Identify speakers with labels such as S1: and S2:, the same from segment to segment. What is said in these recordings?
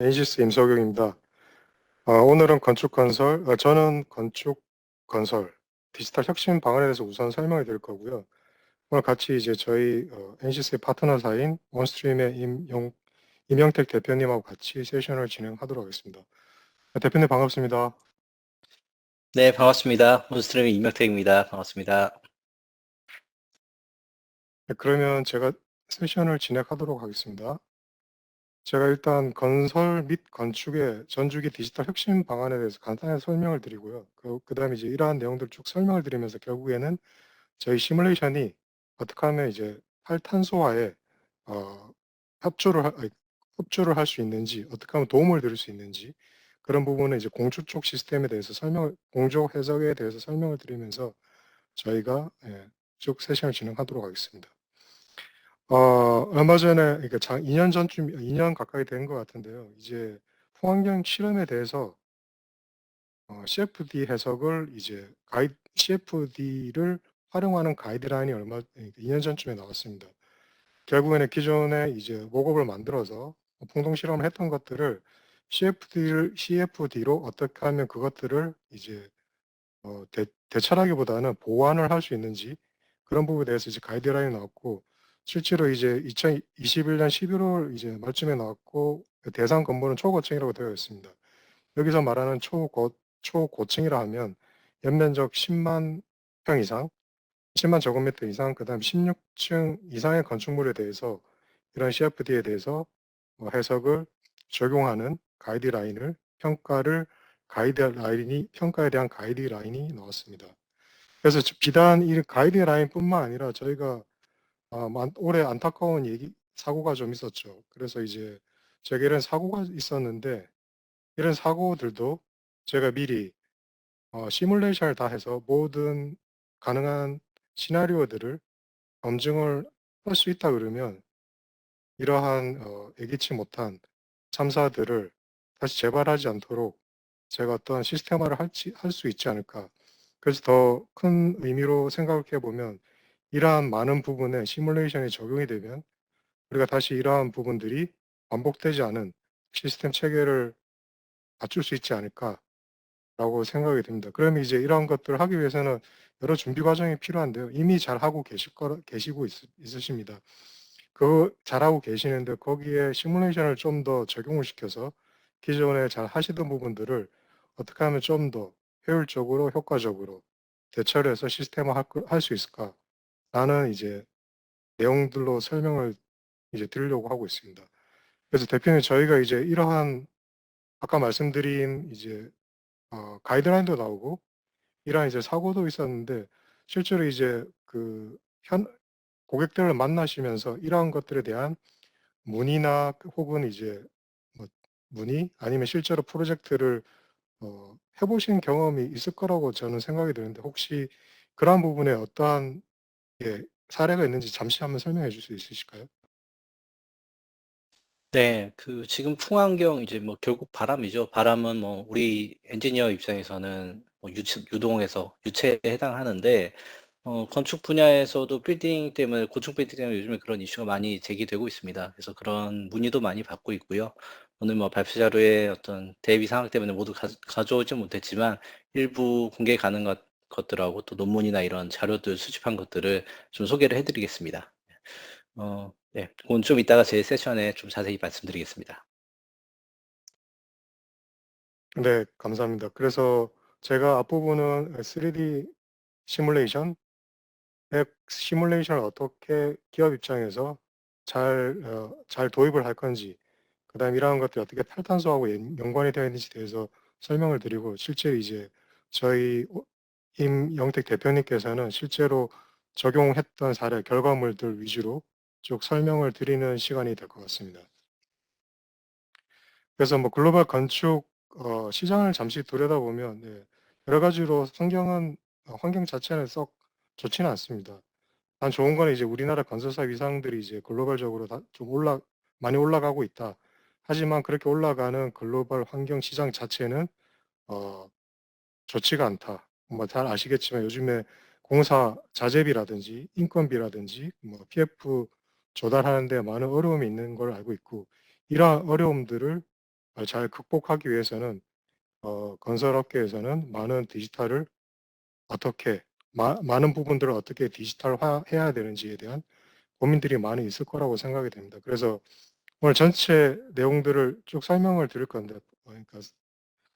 S1: NCS 임석영입니다. 오늘은 저는 건축 건설 디지털 혁신 방안에 대해서 우선 설명을 드릴 거고요. 오늘 같이 이제 저희 NCS의 파트너사인 원스트림의 임영택 대표님하고 같이 세션을 진행하도록 하겠습니다. 대표님 반갑습니다.
S2: 네, 반갑습니다. 몬스트림의 임혁택입니다. 반갑습니다.
S1: 네, 그러면 제가 세션을 진행하도록 하겠습니다. 제가 일단 건설 및 건축의 전주기 디지털 혁신 방안에 대해서 간단하게 설명을 드리고요. 그다음에 이제 이러한 내용들을 쭉 설명을 드리면서 결국에는 저희 시뮬레이션이 어떻게 하면 이제 탈탄소화에 어, 협조를 할 수 있는지, 어떻게 하면 도움을 드릴 수 있는지 그런 부분은 이제 공조 쪽 시스템에 대해서 공조 해석에 대해서 설명을 드리면서 저희가 쭉 세션을 진행하도록 하겠습니다. 얼마 전에, 그러니까 2년 전쯤, 2년 가까이 된 것 같은데요. 이제 후환경 실험에 대해서 CFD 해석을 CFD를 활용하는 가이드라인이 2년 전쯤에 나왔습니다. 결국에는 기존에 이제 목업을 만들어서 공동 실험을 했던 것들을 CFD로 어떻게 하면 그것들을 이제 대처하기보다는 보완을 할 수 있는지 그런 부분에 대해서 이제 가이드라인이 나왔고, 실제로 이제 2021년 11월 이제 말쯤에 나왔고, 대상 건물은 초고층이라고 되어 있습니다. 여기서 말하는 초고층이라 하면 연면적 10만 평 이상, 10만 제곱미터 이상, 그 다음 16층 이상의 건축물에 대해서 이런 CFD에 대해서 해석을 적용하는 평가에 대한 가이드라인이 나왔습니다. 그래서 비단 이 가이드라인뿐만 아니라 저희가 올해 안타까운 사고가 좀 있었죠. 그래서 이제 제가 이런 사고가 있었는데 이런 사고들도 제가 미리 시뮬레이션을 다 해서 모든 가능한 시나리오들을 검증을 할 수 있다 그러면 이러한 예기치 못한 참사들을 다시 재발하지 않도록 제가 어떤 시스템화를 할 수 있지 않을까. 그래서 더 큰 의미로 생각해 보면 이러한 많은 부분에 시뮬레이션이 적용이 되면 우리가 다시 이러한 부분들이 반복되지 않은 시스템 체계를 갖출 수 있지 않을까라고 생각이 듭니다. 그러면 이제 이러한 것들을 하기 위해서는 여러 준비 과정이 필요한데요. 이미 잘하고 계시고 있으십니다. 잘하고 계시는데 거기에 시뮬레이션을 좀 더 적용을 시켜서 기존에 잘 하시던 부분들을 어떻게 하면 좀 더 효율적으로 효과적으로 대처를 해서 시스템화 할 수 있을까라는 이제 내용들로 설명을 이제 드리려고 하고 있습니다. 그래서 대표님 저희가 이제 이러한 아까 말씀드린 이제 가이드라인도 나오고 이러한 이제 사고도 있었는데 실제로 이제 고객들을 만나시면서 이러한 것들에 대한 문의나 혹은 이제 뭐 문의 아니면 실제로 프로젝트를 해보신 경험이 있을 거라고 저는 생각이 드는데 혹시 그러한 부분에 어떠한 사례가 있는지 잠시 한번 설명해 줄 수 있으실까요?
S2: 네, 지금 풍환경 이제 뭐 결국 바람이죠. 바람은 뭐 우리 엔지니어 입장에서는 뭐 유동에서 유체에 해당하는데, 건축 분야에서도 빌딩 때문에, 고층 빌딩 때문에 요즘에 그런 이슈가 많이 제기되고 있습니다. 그래서 그런 문의도 많이 받고 있고요. 오늘 뭐 발표 자료에 어떤 대비 상황 때문에 모두 가져오지 못했지만 일부 공개 가능한 것들하고 또 논문이나 이런 자료들 수집한 것들을 좀 소개를 해드리겠습니다. 네. 그건 좀 이따가 제 세션에 좀 자세히 말씀드리겠습니다.
S1: 네, 감사합니다. 그래서 제가 앞부분은 3D 시뮬레이션, 앱 시뮬레이션을 어떻게 기업 입장에서 잘 도입을 할 건지, 그다음 이러한 것들이 어떻게 탈탄소하고 연관이 되어 있는지 대해서 설명을 드리고, 실제 이제 저희 임영택 대표님께서는 실제로 적용했던 사례, 결과물들 위주로 쭉 설명을 드리는 시간이 될 것 같습니다. 그래서 뭐 글로벌 건축 시장을 잠시 들여다보면 여러 가지로 환경 자체는 썩 좋지는 않습니다. 단 좋은 건 이제 우리나라 건설사 위상들이 이제 글로벌적으로 많이 올라가고 있다. 하지만 그렇게 올라가는 글로벌 환경 시장 자체는 어, 좋지가 않다. 뭐 잘 아시겠지만 요즘에 공사 자재비라든지 인건비라든지 뭐 PF 조달하는 데 많은 어려움이 있는 걸 알고 있고, 이러한 어려움들을 잘 극복하기 위해서는 건설업계에서는 많은 디지털을 어떻게 많은 부분들을 어떻게 디지털화해야 되는지에 대한 고민들이 많이 있을 거라고 생각이 됩니다. 그래서 오늘 전체 내용들을 쭉 설명을 드릴 건데 그러니까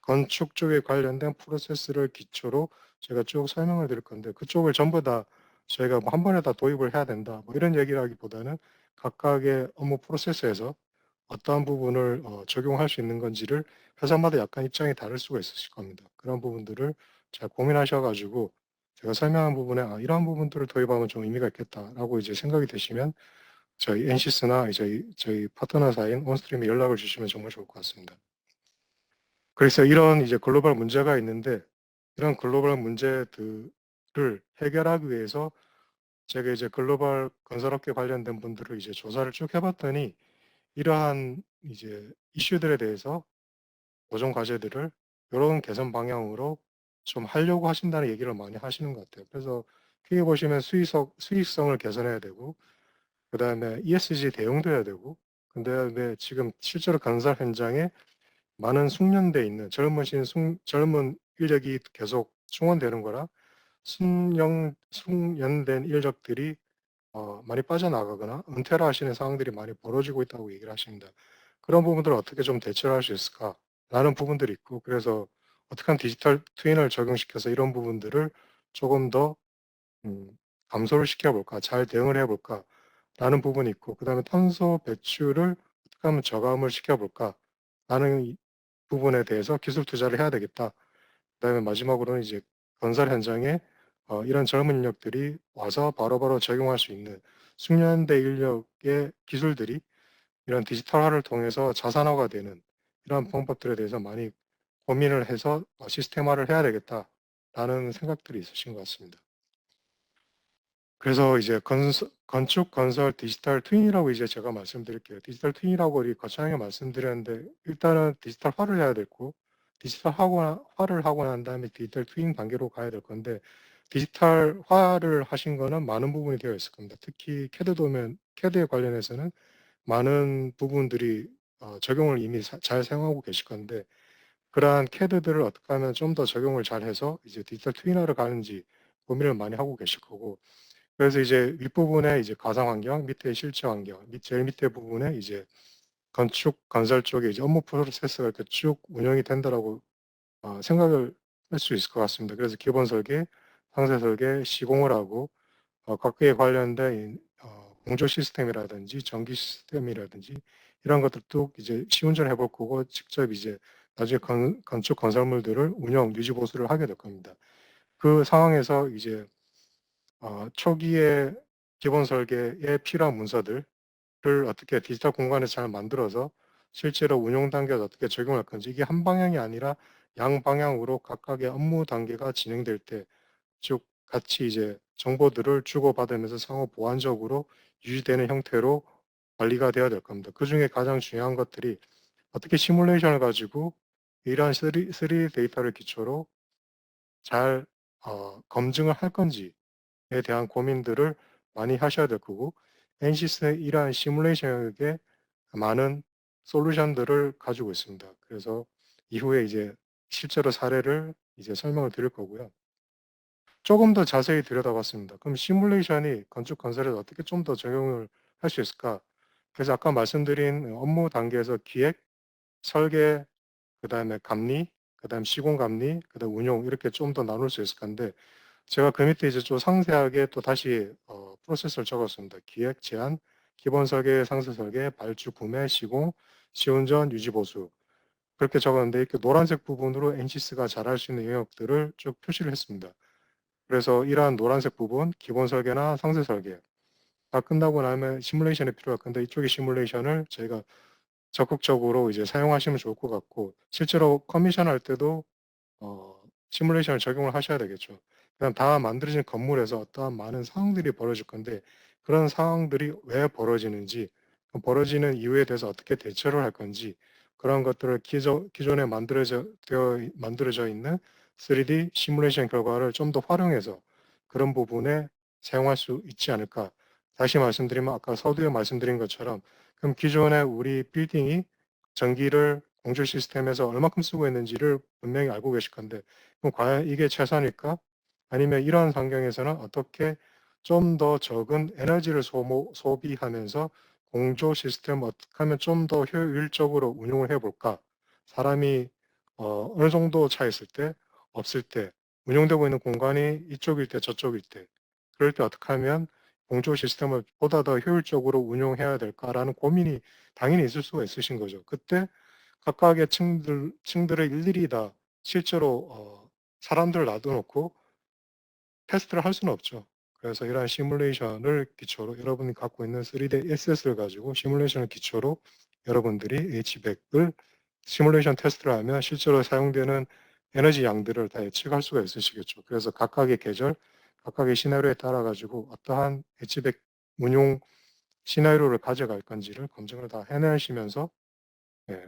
S1: 건축 쪽에 관련된 프로세스를 기초로 제가 쭉 설명을 드릴 건데 그쪽을 전부 다 저희가 뭐 한 번에 다 도입을 해야 된다 뭐 이런 얘기라기보다는 각각의 업무 프로세스에서 어떠한 부분을 적용할 수 있는 건지를 회사마다 약간 입장이 다를 수가 있으실 겁니다. 그런 부분들을 잘 고민하셔 가지고 제가 설명한 부분에 '아 이러한 부분들을 도입하면 좀 의미가 있겠다.'라고 이제 생각이 되시면 저희 엔시스나 저희 파트너사인 온스트림에 연락을 주시면 정말 좋을 것 같습니다. 그래서 이런 이제 글로벌 문제가 있는데 이런 글로벌 문제들을 해결하기 위해서 제가 이제 글로벌 건설업계 관련된 분들을 이제 조사를 쭉 해 봤더니 이러한 이제 이슈들에 대해서 고정 과제들을 요런 개선 방향으로 좀 하려고 하신다는 얘기를 많이 하시는 것 같아요. 그래서 크게 보시면 수익성을 개선해야 되고 그다음에 ESG 대응도 해야 되고 그다음에 지금 실제로 건설 현장에 많은 숙련돼 있는 젊은 인력이 계속 충원되는 거라 숙련된 인력들이 많이 빠져나가거나 은퇴를 하시는 상황들이 많이 벌어지고 있다고 얘기를 하십니다. 그런 부분들을 어떻게 좀 대처를 할 수 있을까라는 부분들이 있고 그래서 어떻게 하면 디지털 트윈을 적용시켜서 이런 부분들을 조금 더 음 감소를 시켜 볼까, 잘 대응을 해 볼까라는 부분이 있고 그다음에 탄소 배출을 어떻게 하면 저감을 시켜 볼까라는 이 부분에 대해서 기술 투자를 해야 되겠다. 그다음에 마지막으로는 이제 건설 현장에 이런 젊은 인력들이 와서 바로바로 적용할 수 있는 숙련된 인력의 기술들이 이런 디지털화를 통해서 자산화가 되는 이러한 방법들에 대해서 많이 고민을 해서 '시스템화를 해야 되겠다.'라는 생각들이 있으신 것 같습니다. 그래서 이제 건축 건설 디지털 트윈이라고 이제 제가 말씀드릴게요. 디지털 트윈이라고 우리 거창하게 말씀드렸는데 일단은 디지털화를 해야 되고 디지털화를 하고 난 다음에 디지털 트윈 단계로 가야 될 건데 디지털화를 하신 거는 많은 부분이 되어 있을 겁니다. 특히 캐드에 관련해서는 많은 부분들이 적용을 이미 잘 사용하고 계실 건데 그러한 캐드들을 어떻게 하면 좀 더 적용을 잘해서 이제 디지털 트윈화로 가는지 고민을 많이 하고 계실 거고 그래서 이제 윗부분에 이제 가상 환경, 밑에 실제 환경, 제일 밑에 부분에 이제 건축 건설 쪽에 이제 업무 프로세스가 이렇게 쭉 운영이 된다라고 생각을 할 수 있을 것 같습니다. 그래서 기본 설계, 상세 설계, 시공을 하고 각각에 관련된 공조 시스템이라든지 전기 시스템이라든지 이런 것들도 이제 시운전을 해볼 거고 직접 이제 나중에 건축 건설물들을 운영, 유지 보수를 하게 될 겁니다. 그 상황에서 이제 초기에 기본 설계에 필요한 문서들을 어떻게 디지털 공간에 잘 만들어서 실제로 운용 단계에서 어떻게 적용할 건지 이게 한 방향이 아니라 양방향으로 각각의 업무 단계가 진행될 때 쭉 같이 이제 정보들을 주고받으면서 상호 보완적으로 유지되는 형태로 관리가 되어야 될 겁니다. 그중에 가장 중요한 것들이 어떻게 시뮬레이션을 가지고 이러한 3D 데이터를 기초로 잘 검증을 할 건지에 대한 고민들을 많이 하셔야 될 거고 엔시스는 이러한 시뮬레이션에 많은 솔루션들을 가지고 있습니다. 그래서 이후에 이제 실제로 사례를 이제 설명을 드릴 거고요. 조금 더 자세히 들여다봤습니다. 그럼 시뮬레이션이 건축 건설에서 어떻게 좀 더 적용을 할 수 있을까? 그래서 아까 말씀드린 업무 단계에서 기획, 설계, 그다음에 감리, 그다음 시공 감리, 그다음 운용 이렇게 좀 더 나눌 수 있을 건데 제가 그 밑에 이제 좀 상세하게 또 다시 프로세스를 적었습니다. 기획, 제안, 기본 설계, 상세 설계, 발주, 구매, 시공, 시운전, 유지 보수 그렇게 적었는데 이렇게 노란색 부분으로 엔시스가 잘할 수 있는 영역들을 쭉 표시를 했습니다. 그래서 이러한 노란색 부분, 기본 설계나 상세 설계 다 끝나고 나면 시뮬레이션이 필요할 건데 이쪽의 시뮬레이션을 저희가 적극적으로 이제 사용하시면 좋을 것 같고 실제로 커미션 할 때도 시뮬레이션을 적용을 하셔야 되겠죠. 그다음 다 만들어진 건물에서 어떠한 많은 상황들이 벌어질 건데 그런 상황들이 왜 벌어지는지 그 벌어지는 이유에 대해서 어떻게 대처를 할 건지 그런 것들을 기존에 만들어져 있는 3D 시뮬레이션 결과를 좀 더 활용해서 그런 부분에 사용할 수 있지 않을까. 다시 말씀드리면 아까 서두에 말씀드린 것처럼 그럼 기존에 우리 빌딩이 전기를 공조 시스템에서 얼마큼 쓰고 있는지를 분명히 알고 계실 건데 그럼 과연 이게 최선일까? 아니면 이러한 환경에서는 어떻게 좀 더 적은 에너지를 소비하면서 공조 시스템을 어떻게 하면 좀 더 효율적으로 운용을 해 볼까? 사람이 어느 정도 차 있을 때, 없을 때, 운용되고 있는 공간이 이쪽일 때 저쪽일 때 그럴 때 어떻게 하면 공조 시스템을 보다 더 효율적으로 운용해야 될까라는 고민이 당연히 있을 수가 있으신 거죠. 그때 각각의 층들을 일일이 다 실제로 사람들을 놔둬 놓고 테스트를 할 수는 없죠. 그래서 이러한 시뮬레이션을 기초로 여러분이 갖고 있는 3D 액세스를 가지고 시뮬레이션을 기초로 여러분들이 H백을 시뮬레이션 테스트를 하면 실제로 사용되는 에너지 양들을 다 예측할 수가 있으시겠죠. 그래서 각각의 계절, 각각의 시나리오에 따라 가지고 어떠한 H백 운용 시나리오를 가져갈 건지를 검증을 다 해내시면서 예,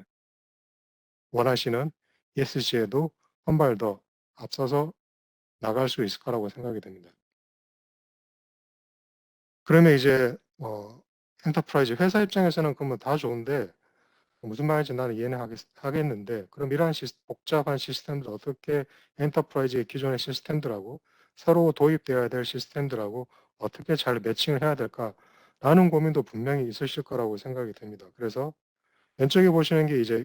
S1: 원하시는 ESG에도 한 발 더 앞서서 나갈 수 있을 거라고 생각이 됩니다. 그러면 이제 엔터프라이즈 회사 입장에서는 그러면 다 좋은데 무슨 말인지 나는 이해는 하겠는데 그럼 이러한 복잡한 시스템들 어떻게 엔터프라이즈의 기존의 시스템들하고 새로 도입되어야 될 시스템들하고 어떻게 잘 매칭을 해야 될까라는 고민도 분명히 있으실 거라고 생각이 됩니다. 그래서 왼쪽에 보시는 게 이제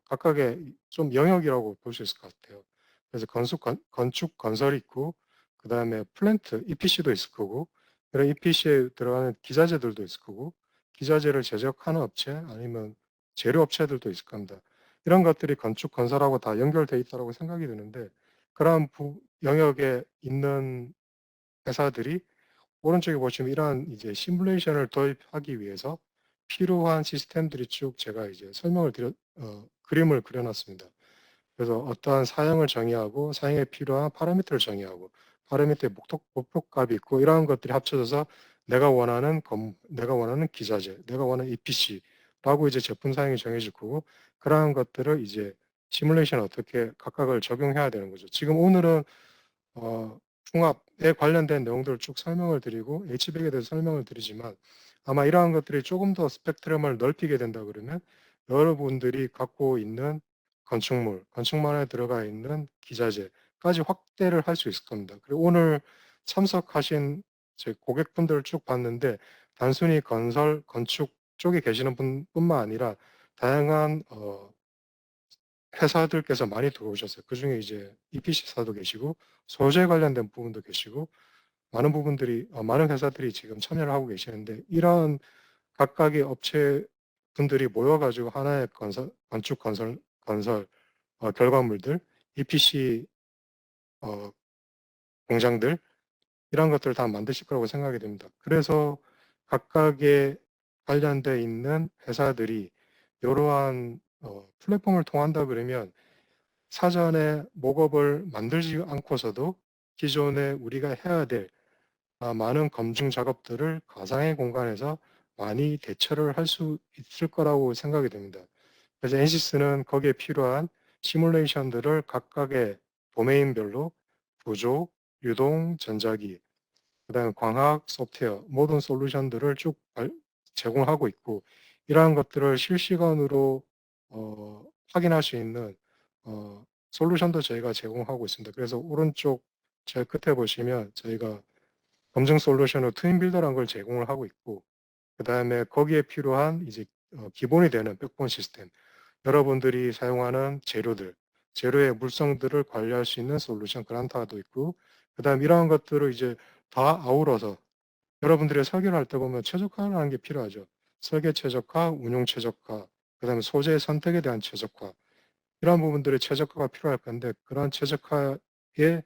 S1: 각각의 좀 영역이라고 볼 수 있을 것 같아요. 그래서 건축, 건설이 있고 그다음에 플랜트, EPC도 있을 거고 그런 EPC에 들어가는 기자재들도 있을 거고 기자재를 제작하는 업체 아니면 재료 업체들도 있을 겁니다. 이런 것들이 건축, 건설하고 다 연결돼 있다고 생각이 드는데 그러한 영역에 있는 회사들이 오른쪽에 보시면 이러한 이제 시뮬레이션을 도입하기 위해서 필요한 시스템들이 쭉 제가 이제 그림을 그려놨습니다. 그래서 어떠한 사양을 정의하고 사양에 필요한 파라미터를 정의하고 파라미터의 목표값이 있고 이러한 것들이 합쳐져서 내가 원하는 기자재, 내가 원하는 EPC라고 이제 제품 사양이 정해질 거고 그러한 것들을 이제 시뮬레이션 어떻게 각각을 적용해야 되는 거죠. 지금 오늘은 풍압에 관련된 내용들을 쭉 설명을 드리고 H백에 대해서 설명을 드리지만 아마 이러한 것들이 조금 더 스펙트럼을 넓히게 된다 그러면 여러분들이 갖고 있는 건축물 안에 들어가 있는 기자재까지 확대를 할 수 있을 겁니다. 그리고 오늘 참석하신 제 고객분들을 쭉 봤는데 단순히 건설, 건축 쪽에 계시는 분뿐만 아니라 다양한 회사들께서 많이 들어오셨어요. 그중에 이제 EPC사도 계시고 소재 관련된 부분도 계시고 많은 회사들이 지금 참여를 하고 계시는데 이러한 각각의 업체 분들이 모여가지고 하나의 건축 건설 결과물들, EPC 공장들 이런 것들을 다 만드실 거라고 생각이 됩니다. 그래서 각각의 관련돼 있는 회사들이 이러한 플랫폼을 통한다 그러면 사전에 목업을 만들지 않고서도 기존에 우리가 해야 될 많은 검증 작업들을 가상의 공간에서 많이 대처를 할 수 있을 거라고 생각이 됩니다. 그래서 엔시스는 거기에 필요한 시뮬레이션들을 각각의 도메인별로 구조, 유동, 전자기, 그다음에 광학, 소프트웨어 모든 솔루션들을 쭉 제공하고 있고 이러한 것들을 실시간으로 확인할 수 있는 솔루션도 저희가 제공하고 있습니다. 그래서 오른쪽 제 끝에 보시면 저희가 검증 솔루션으로 트윈 빌더라는 걸 제공을 하고 있고 그다음에 거기에 필요한 이제 기본이 되는 백본 시스템 여러분들이 사용하는 재료의 물성들을 관리할 수 있는 솔루션 그란타도 있고 그다음 이러한 것들을 이제 다 아우러서 여러분들이 설계를 할 때 보면 최적화라는 게 필요하죠. 설계 최적화, 운용 최적화, 그다음에 소재 선택에 대한 최적화 이러한 부분들의 최적화가 필요할 건데 그런 최적화에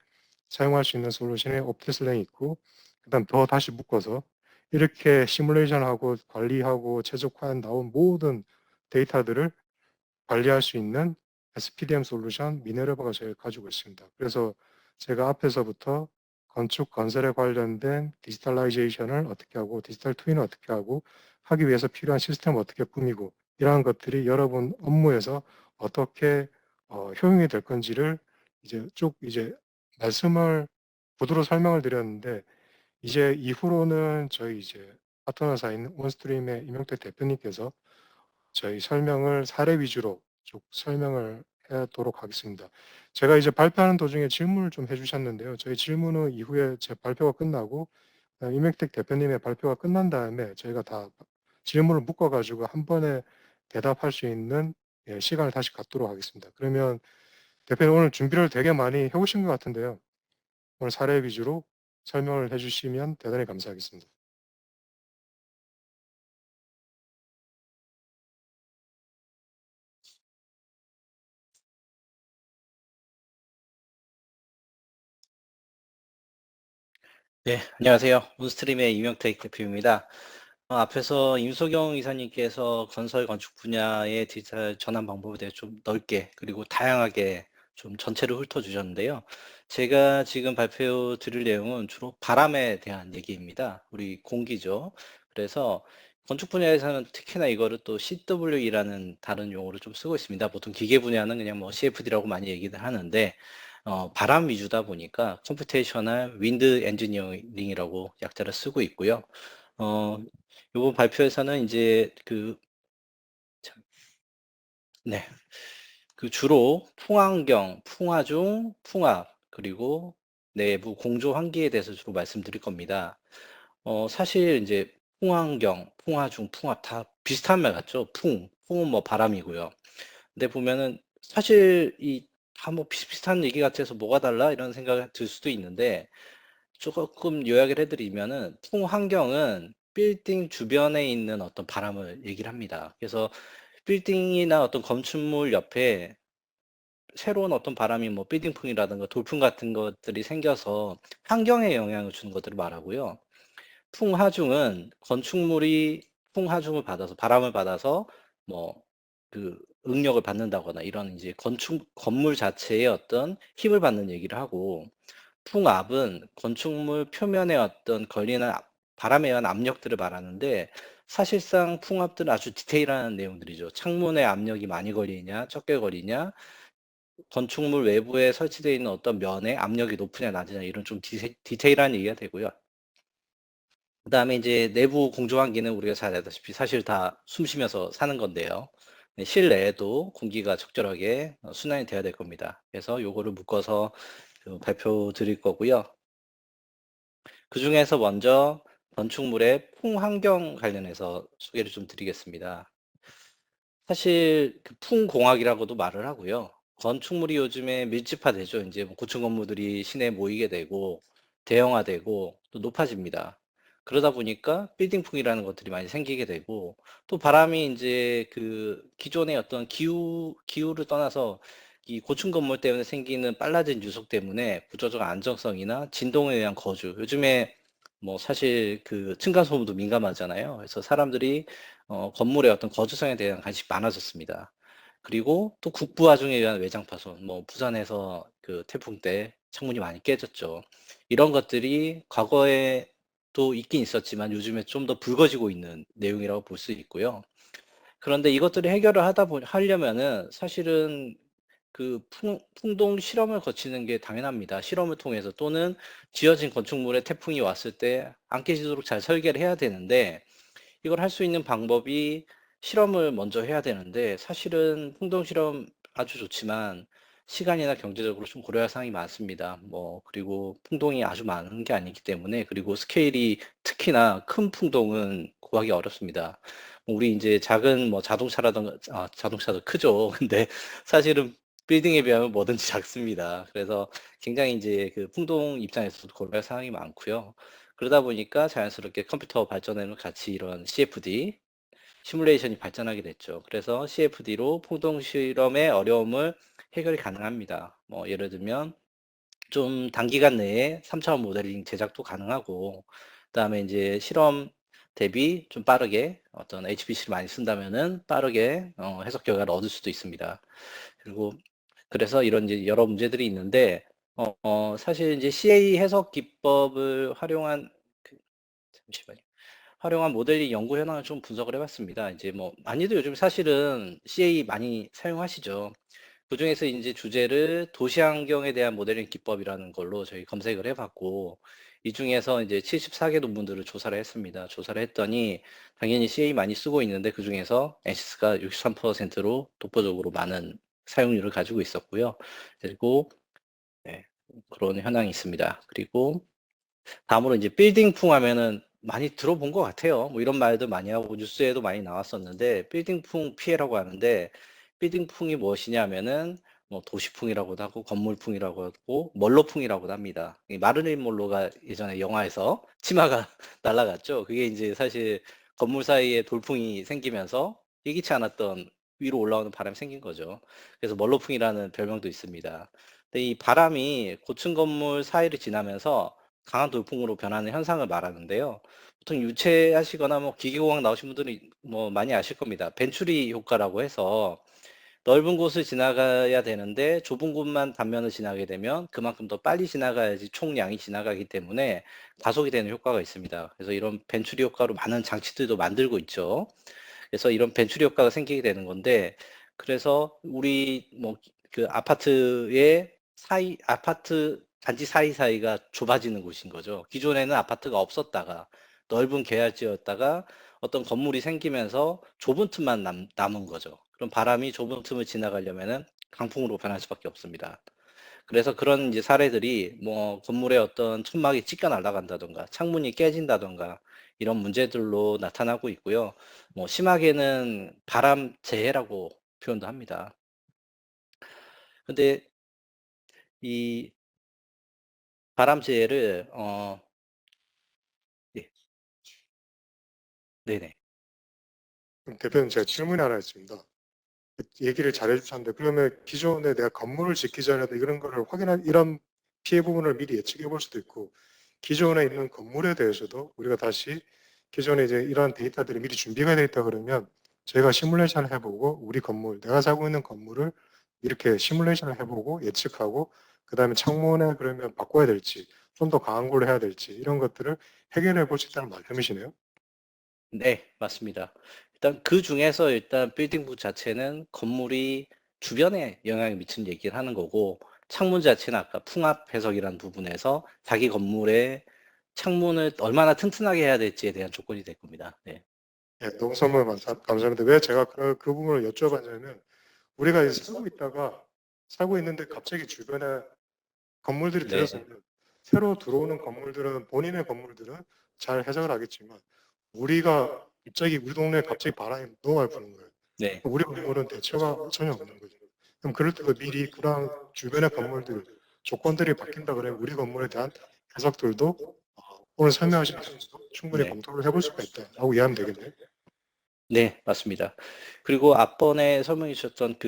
S1: 사용할 수 있는 솔루션에 옵티슬랭이 있고 그다음 더 다시 묶어서 이렇게 시뮬레이션하고 관리하고 최적화한 나온 모든 데이터들을 관리할 수 있는 SPDM 솔루션 미네르바가 저희가 가지고 있습니다. 그래서 제가 앞에서부터 건축 건설에 관련된 디지털라이제이션을 어떻게 하고 디지털 트윈을 어떻게 하고 하기 위해서 필요한 시스템을 어떻게 꾸미고 이러한 것들이 여러분 업무에서 어떻게 효용이 될 건지를 이제 쭉 이제 말씀을 구두로 설명을 드렸는데 이제 이후로는 저희 이제 파트너사인 원스트림의 임용택 대표님께서 저희 설명을 사례 위주로 쭉 설명을 하도록 하겠습니다. 제가 이제 발표하는 도중에 질문을 좀 해주셨는데요. 저희 질문은 이후에 제 발표가 끝나고 이명택 대표님의 발표가 끝난 다음에 저희가 다 질문을 묶어 가지고 한 번에 대답할 수 있는 시간을 다시 갖도록 하겠습니다. 그러면 대표님 오늘 준비를 되게 많이 해 오신 것 같은데요. 오늘 사례 위주로 설명을 해 주시면 대단히 감사하겠습니다.
S2: 네, 안녕하세요. 온스트림의 이명택 대표입니다. 앞에서 임소경 이사님께서 건설 건축 분야의 디지털 전환 방법에 대해 좀 넓게 그리고 다양하게 좀 전체를 훑어주셨는데요. 제가 지금 발표 드릴 내용은 주로 바람에 대한 얘기입니다. 우리 공기죠. 그래서 건축 분야에서는 특히나 이거를 또 CWE라는 다른 용어를 좀 쓰고 있습니다. 보통 기계 분야는 그냥 뭐 CFD라고 많이 얘기를 하는데 바람 위주다 보니까 컴퓨테이셔널 윈드 엔지니어링이라고 약자를 쓰고 있고요. 어, 요번 발표에서는 이제 참, 네, 주로 풍환경, 풍화중, 풍압, 그리고 내부 공조 환기에 대해서 주로 말씀드릴 겁니다. 사실 이제 풍환경, 풍화중, 풍압 다 비슷한 말 같죠? 풍은 뭐 바람이고요. 근데 보면은 사실 이 다 뭐 비슷비슷한 얘기 같아서 뭐가 달라? 이런 생각이 들 수도 있는데 조금 요약을 해드리면은 풍환경은 빌딩 주변에 있는 어떤 바람을 얘기를 합니다. 그래서 빌딩이나 어떤 건축물 옆에 새로운 어떤 바람이 뭐 빌딩풍이라든가 돌풍 같은 것들이 생겨서 환경에 영향을 주는 것들을 말하고요. 풍하중은 건축물이 풍하중을 받아서 바람을 받아서 뭐 응력을 받는다거나 이런 이제 건축 건물 자체의 어떤 힘을 받는 얘기를 하고 풍압은 건축물 표면에 어떤 걸리는 바람에 의한 압력들을 말하는데 사실상 풍압들은 아주 디테일한 내용들이죠. 창문에 압력이 많이 걸리냐, 적게 걸리냐, 건축물 외부에 설치되어 있는 어떤 면에 압력이 높으냐, 낮으냐 이런 좀 디테일한 얘기가 되고요. 그다음에 이제 내부 공조 환기는 우리가 잘 알다시피 사실 다 숨 쉬면서 사는 건데요. 네, 실내에도 공기가 적절하게 순환이 돼야 될 겁니다. 그래서 요거를 묶어서 발표 드릴 거고요. 그중에서 먼저 건축물의 풍환경 관련해서 소개를 좀 드리겠습니다. 사실 풍공학이라고도 말을 하고요. 건축물이 요즘에 밀집화되죠. 이제 뭐 고층 건물들이 시내에 모이게 되고 대형화되고 또 높아집니다. 그러다 보니까 빌딩풍이라는 것들이 많이 생기게 되고 또 바람이 이제 기존의 어떤 기후를 떠나서 이 고층 건물 때문에 생기는 빨라진 유속 때문에 구조적 안정성이나 진동에 의한 거주. 요즘에 뭐 사실 층간 소음도 민감하잖아요. 그래서 사람들이 건물의 어떤 거주성에 대한 관심이 많아졌습니다. 그리고 또 국부화중에 의한 외장 파손, 뭐 부산에서 태풍 때 창문이 많이 깨졌죠. 이런 것들이 과거에 또 있긴 있었지만 요즘에 좀 더 불거지고 있는 내용이라고 볼 수 있고요. 그런데 이것들을 해결을 하려면은 사실은 풍동 실험을 거치는 게 당연합니다. 실험을 통해서 또는 지어진 건축물에 태풍이 왔을 때 안 깨지도록 잘 설계를 해야 되는데 이걸 할 수 있는 방법이 실험을 먼저 해야 되는데 사실은 풍동 실험 아주 좋지만 시간이나 경제적으로 좀 고려할 사항이 많습니다. 뭐 그리고 풍동이 아주 많은 게 아니기 때문에 그리고 스케일이 특히나 큰 풍동은 구하기 어렵습니다. 뭐 우리 이제 작은 뭐 자동차라든가 자동차도 크죠. 근데 사실은 빌딩에 비하면 뭐든지 작습니다. 그래서 굉장히 이제 풍동 입장에서도 고려할 사항이 많고요. 그러다 보니까 자연스럽게 컴퓨터 발전에는 같이 이런 CFD 시뮬레이션이 발전하게 됐죠. 그래서 CFD로 풍동 실험의 어려움을 해결이 가능합니다. 뭐 예를 들면 좀 단기간 내에 3차원 모델링 제작도 가능하고 그다음에 이제 실험 대비 좀 빠르게 어떤 HPC를 많이 쓴다면은 빠르게 해석 결과를 얻을 수도 있습니다. 그리고 그래서 이런 이제 여러 문제들이 있는데 사실 이제 CA 해석 기법을 잠시만요. 활용한 모델링 연구 현황을 좀 분석을 해봤습니다. 이제 뭐 많이들 요즘 사실은 CA 많이 사용하시죠. 그중에서 이제 주제를 도시 환경에 대한 모델링 기법이라는 걸로 저희 검색을 해봤고 이 중에서 이제 74개 논문들을 조사를 했습니다. 조사를 했더니 당연히 CA 많이 쓰고 있는데 그중에서 앤시스가 63%로 독보적으로 많은 사용률을 가지고 있었고요. 그리고 네, 그런 현황이 있습니다. 그리고 다음으로 이제 빌딩풍 하면은 많이 들어본 것 같아요. 뭐 이런 말도 많이 하고 뉴스에도 많이 나왔었는데 빌딩풍 피해라고 하는데 빌딩풍이 무엇이냐면은 뭐 도시풍이라고도 하고 건물풍이라고 하고 멀로풍이라고도 합니다. 이 마릴린 monroe가 예전에 영화에서 치마가 날아갔죠. 그게 이제 사실 건물 사이에 돌풍이 생기면서 예기치 않았던 위로 올라오는 바람이 생긴 거죠. 그래서 멀로풍이라는 별명도 있습니다. 근데 이 바람이 고층 건물 사이를 지나면서 강한 돌풍으로 변하는 현상을 말하는데요. 보통 유체하시거나 뭐 기계공학 나오신 분들은 뭐 많이 아실 겁니다. 벤추리 효과라고 해서 넓은 곳을 지나가야 되는데 좁은 곳만 단면을 지나게 되면 그만큼 더 빨리 지나가야지 총량이 지나가기 때문에 가속이 되는 효과가 있습니다. 그래서 이런 벤추리 효과로 많은 장치들도 만들고 있죠. 그래서 이런 벤추리 효과가 생기게 되는 건데 그래서 우리 뭐 그 아파트의 아파트 단지 사이사이가 좁아지는 곳인 거죠. 기존에는 아파트가 없었다가 넓은 계열지였다가 어떤 건물이 생기면서 좁은 틈만 남은 거죠. 그럼 바람이 좁은 틈을 지나가려면은 강풍으로 변할 수밖에 없습니다. 그래서 그런 이제 사례들이 뭐 건물의 어떤 천막이 찢겨 날아간다든가 창문이 깨진다든가 이런 문제들로 나타나고 있고요. 뭐 심하게는 바람재해라고 표현도 합니다. 근데 이 바람재해를 예. 네네.
S1: 그럼 대표님 제가 질문이 하나 있습니다. 얘기를 잘 해주셨는데 그러면 기존에 내가 건물을 짓기 전에도 이런 거를 확인할 이런 피해 부분을 미리 예측해 볼 수도 있고 기존에 있는 건물에 대해서도 우리가 다시 기존에 이제 이러한 데이터들이 미리 준비가 되어 있다 그러면 저희가 시뮬레이션을 해보고 우리 건물, 내가 살고 있는 건물을 이렇게 시뮬레이션을 해보고 예측하고 그 다음에 창문에 그러면 바꿔야 될지 좀 더 강한 걸로 해야 될지 이런 것들을 해결해 볼 수 있다는 말씀이시네요.
S2: 네, 맞습니다. 일단 그중에서 일단 빌딩부 자체는 건물이 주변에 영향을 미치는 얘기를 하는 거고 창문 자체는 아까 풍압 해석이라는 부분에서 자기 건물의 창문을 얼마나 튼튼하게 해야 될지에 대한 조건이 될 겁니다. 네.
S1: 예, 너무 설명 감사합니다. 왜 제가 그 부분을 여쭤봤냐면 우리가 이제 살고 있는데 갑자기 주변에 건물들이
S2: 네.
S1: 들어서면 새로 들어오는 건물들은 본인의 건물들은 잘 해석을 하겠지만 우리가 갑자기 우리 동네에 갑자기 바람이 너무 많이 부는 거예요.
S2: 네.
S1: 우리 건물은 대처가 전혀 없는 거죠. 그럼 그럴 때도 미리 그런 주변의 건물들 조건들이 바뀐다 그러면 우리 건물에 대한 해석들도 오늘 설명하신 것처럼 충분히
S2: 네.
S1: 검토를 해볼 수가 있다라고 이해하면 되겠네요.
S2: 네, 맞습니다. 그리고 앞번에 설명해 주셨던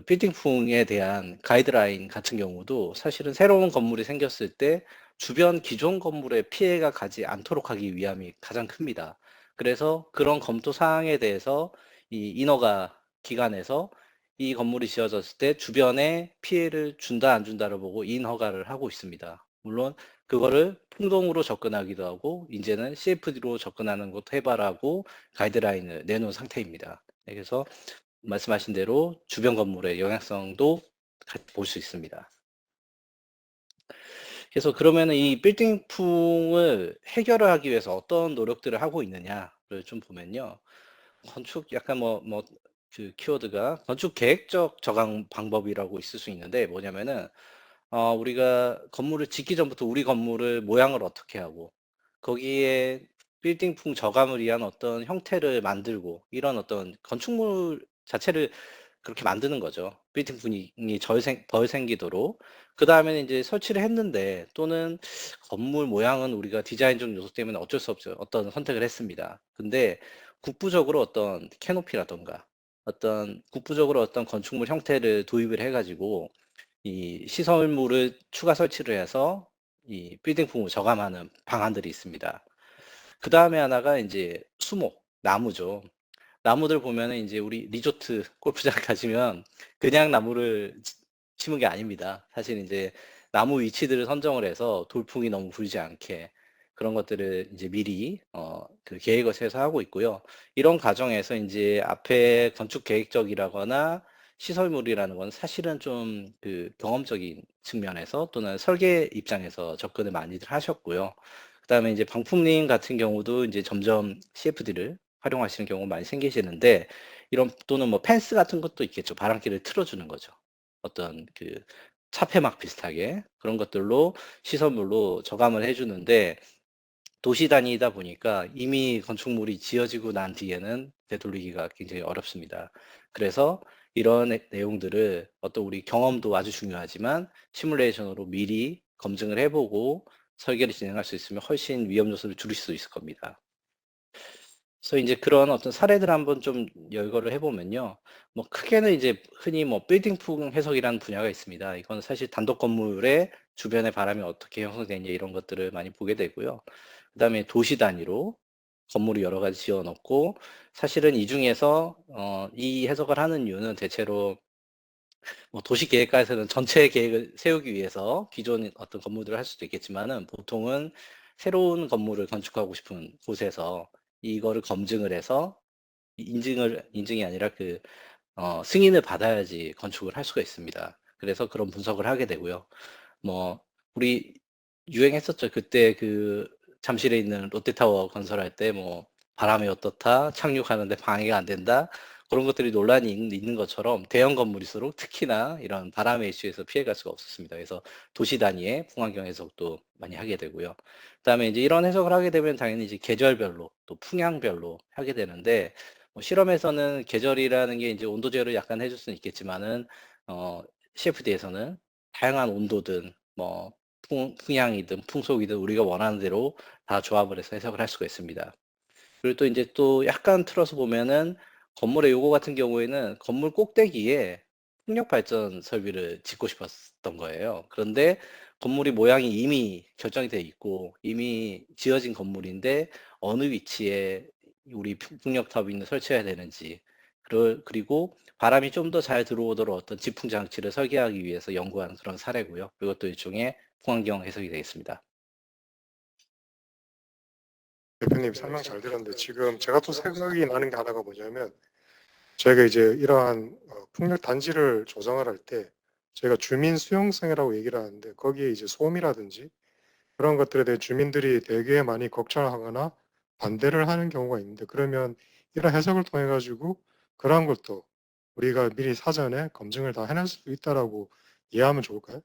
S2: 빌딩풍에 대한 가이드라인 같은 경우도 사실은 새로운 건물이 생겼을 때 주변 기존 건물에 피해가 가지 않도록 하기 위함이 가장 큽니다. 그래서 그런 검토 사항에 대해서 이 인허가 기관에서 이 건물이 지어졌을 때 주변에 피해를 준다 안 준다를 보고 인허가를 하고 있습니다. 물론 그거를 풍동으로 접근하기도 하고 이제는 CFD로 접근하는 것도 해봐라고 가이드라인을 내놓은 상태입니다. 네, 그래서 말씀하신 대로 주변 건물의 영향성도 볼 수 있습니다. 그래서 그러면은 이 빌딩풍을 해결을 하기 위해서 어떤 노력들을 하고 있느냐를 좀 보면요. 건축 약간 그 키워드가 건축 계획적 저감 방법이라고 있을 수 있는데 뭐냐면은 우리가 건물을 짓기 전부터 우리 건물을 모양을 어떻게 하고 거기에 빌딩풍 저감을 위한 어떤 형태를 만들고 이런 어떤 건축물 자체를 그렇게 만드는 거죠. 빌딩풍이 덜 생기도록. 그다음에는 이제 설치를 했는데 또는 건물 모양은 우리가 디자인적 요소 때문에 어쩔 수 없죠. 어떤 선택을 했습니다. 근데 국부적으로 어떤 캐노피라든가 어떤 국부적으로 어떤 건축물 형태를 도입을 해 가지고 이 시설물을 추가 설치를 해서 이 빌딩풍을 저감하는 방안들이 있습니다. 그다음에 하나가 인제 수목, 나무죠. 나무들 보면은 인제 우리 리조트 골프장 가시면 그냥 나무를 심은 게 아닙니다. 사실 인제 나무 위치들을 선정을 해서 돌풍이 너무 불지 않게 그런 것들을 인제 미리 계획을 세워서 하고 있고요. 이런 과정에서 인제 앞에 건축 계획적이라거나 시설물이라는 건 사실은 좀 그 경험적인 측면에서 또는 설계 입장에서 접근을 많이들 하셨고요. 그다음에 이제 방품님 같은 경우도 이제 점점 CFD를 활용하시는 경우가 많이 생기시는데 이런 또는 뭐 펜스 같은 것도 있겠죠. 바람길을 틀어주는 거죠. 어떤 그 차폐막 비슷하게 그런 것들로 시설물로 저감을 해 주는데 도시 단위이다 보니까 이미 건축물이 지어지고 난 뒤에는 되돌리기가 굉장히 어렵습니다. 그래서 이런 내용들을 어떤 우리 경험도 아주 중요하지만 시뮬레이션으로 미리 검증을 해 보고 설계를 진행할 수 있으면 훨씬 위험 요소를 줄일 수 있을 겁니다. 그래서 이제 그런 어떤 사례들을 한번 좀 열거를 해 보면요. 뭐 크게는 이제 흔히 뭐 빌딩풍 해석이라는 분야가 있습니다. 이건 사실 단독 건물의 주변의 바람이 어떻게 형성되냐 이런 것들을 많이 보게 되고요. 그다음에 도시 단위로 건물을 여러 가지 지어 놓고 사실은 이 중에서 이 해석을 하는 이유는 대체로 뭐 도시 계획가에서는 전체 계획을 세우기 위해서 기존 어떤 건물들을 할 수도 있겠지만은 보통은 새로운 건물을 건축하고 싶은 곳에서 이거를 검증을 해서 인증이 아니라 그 승인을 받아야지 건축을 할 수가 있습니다. 그래서 그런 분석을 하게 되고요. 뭐 우리 유행했었죠. 그때 그 잠실에 있는 롯데타워 건설할 때 뭐 "바람이 어떻다. 착륙하는 데 방해가 안 된다." 그런 것들이 논란이 있는 것처럼 대형 건물일수록 특히나 이런 바람의 이슈에서 피해갈 수가 없었습니다. 그래서 도시 단위의 풍환경 해석도 많이 하게 되고요. 그다음에 이제 이런 해석을 하게 되면 당연히 이제 계절별로 또 풍향별로 하게 되는데 뭐 실험에서는 계절이라는 게 이제 온도 제어를 약간 해줄 수는 있겠지만은 CFD에서는 다양한 온도든 뭐 풍향이든 풍속이든 우리가 원하는 대로 다 조합을 해서 해석을 할 수가 있습니다. 그리고 또 인제 또 약간 틀어서 보면은 건물의 요거 같은 경우에는 건물 꼭대기에 풍력 발전 설비를 짓고 싶었던 거예요. 그런데 건물이 모양이 이미 결정이 돼 있고 이미 지어진 건물인데 어느 위치에 우리 풍력 터빈을 설치해야 되는지 그리고 바람이 좀 더 잘 들어오도록 어떤 지풍 장치를 설계하기 위해서 연구한 그런 사례고요. 이것도 일종의 풍환경 해석이 되겠습니다.
S1: 대표님 설명 잘 들었는데 지금 제가 또 생각이 나는 게 하나가 뭐냐면 저희가 이제 이러한 풍력 단지를 조성을 할 때 저희가 주민 수용성이라고 얘기를 하는데 거기에 이제 소음이라든지 그런 것들에 대해 주민들이 되게 많이 걱정을 하거나 반대를 하는 경우가 있는데 그러면 이런 해석을 통해 가지고 그러한 것도 우리가 미리 사전에 검증을 다 해낼 수 있다라고 이해하면 좋을까요?